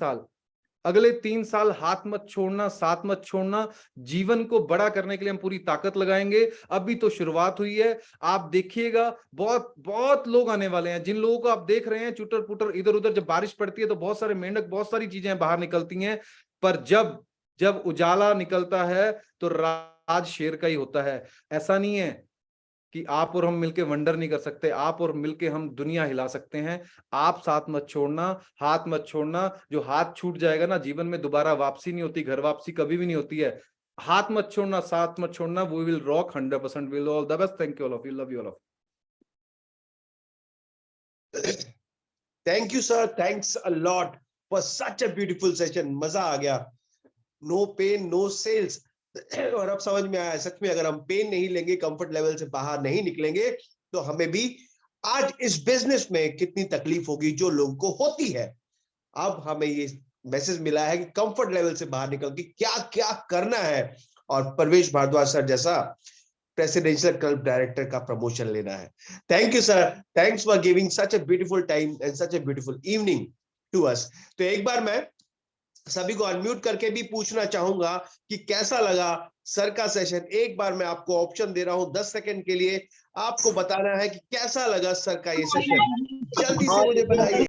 Speaker 3: साल हाथ मत छोड़ना, साथ मत छोड़ना। जीवन को बड़ा करने के लिए हम पूरी ताकत लगाएंगे। अभी तो शुरुआत हुई है। आप देखिएगा बहुत बहुत लोग आने वाले हैं, जिन लोगों को आप देख रहे हैं चुटर पुटर इधर उधर। जब बारिश पड़ती है तो बहुत सारे मेंढक, बहुत सारी चीजें बाहर निकलती हैं, पर जब उजाला निकलता है तो राज शेर का ही होता है। ऐसा नहीं है कि आप और हम मिलके वंडर नहीं कर सकते, आप और मिलके हम दुनिया हिला सकते हैं। आप साथ मत छोड़ना, हाथ मत छोड़ना। जो हाथ छूट जाएगा ना, जीवन में दोबारा वापसी नहीं होती, घर वापसी कभी भी नहीं होती है। हाथ मत छोड़ना, साथ मत छोड़ना। We will rock 100%। Will all the best. Thank you all of you. Love you all of.
Speaker 1: Thank you sir, thanks a lot for such a beautiful session. मजा आ गया। No pain no sales. और अब समझ में आया, सच में अगर हम पेन नहीं लेंगे, कंफर्ट लेवल से बाहर नहीं निकलेंगे, तो हमें भी आज इस बिजनेस में कितनी तकलीफ होगी जो लोगों को होती है। अब हमें ये मैसेज मिला है कि कंफर्ट लेवल से बाहर निकल के क्या क्या करना है, और प्रवेश भारद्वाज सर जैसा प्रेसिडेंशियल क्लब डायरेक्टर का प्रमोशन लेना है। Thank you sir, thanks for giving such a beautiful time and such a beautiful evening to us. तो एक बार मैं सभी को अनम्यूट करके भी पूछना चाहूंगा कि कैसा लगा सर का सेशन। एक बार मैं आपको ऑप्शन दे रहा हूं 10 सेकंड के लिए, आपको बताना है कि कैसा लगा सर का ये सेशन। जल्दी से मुझे बताइए।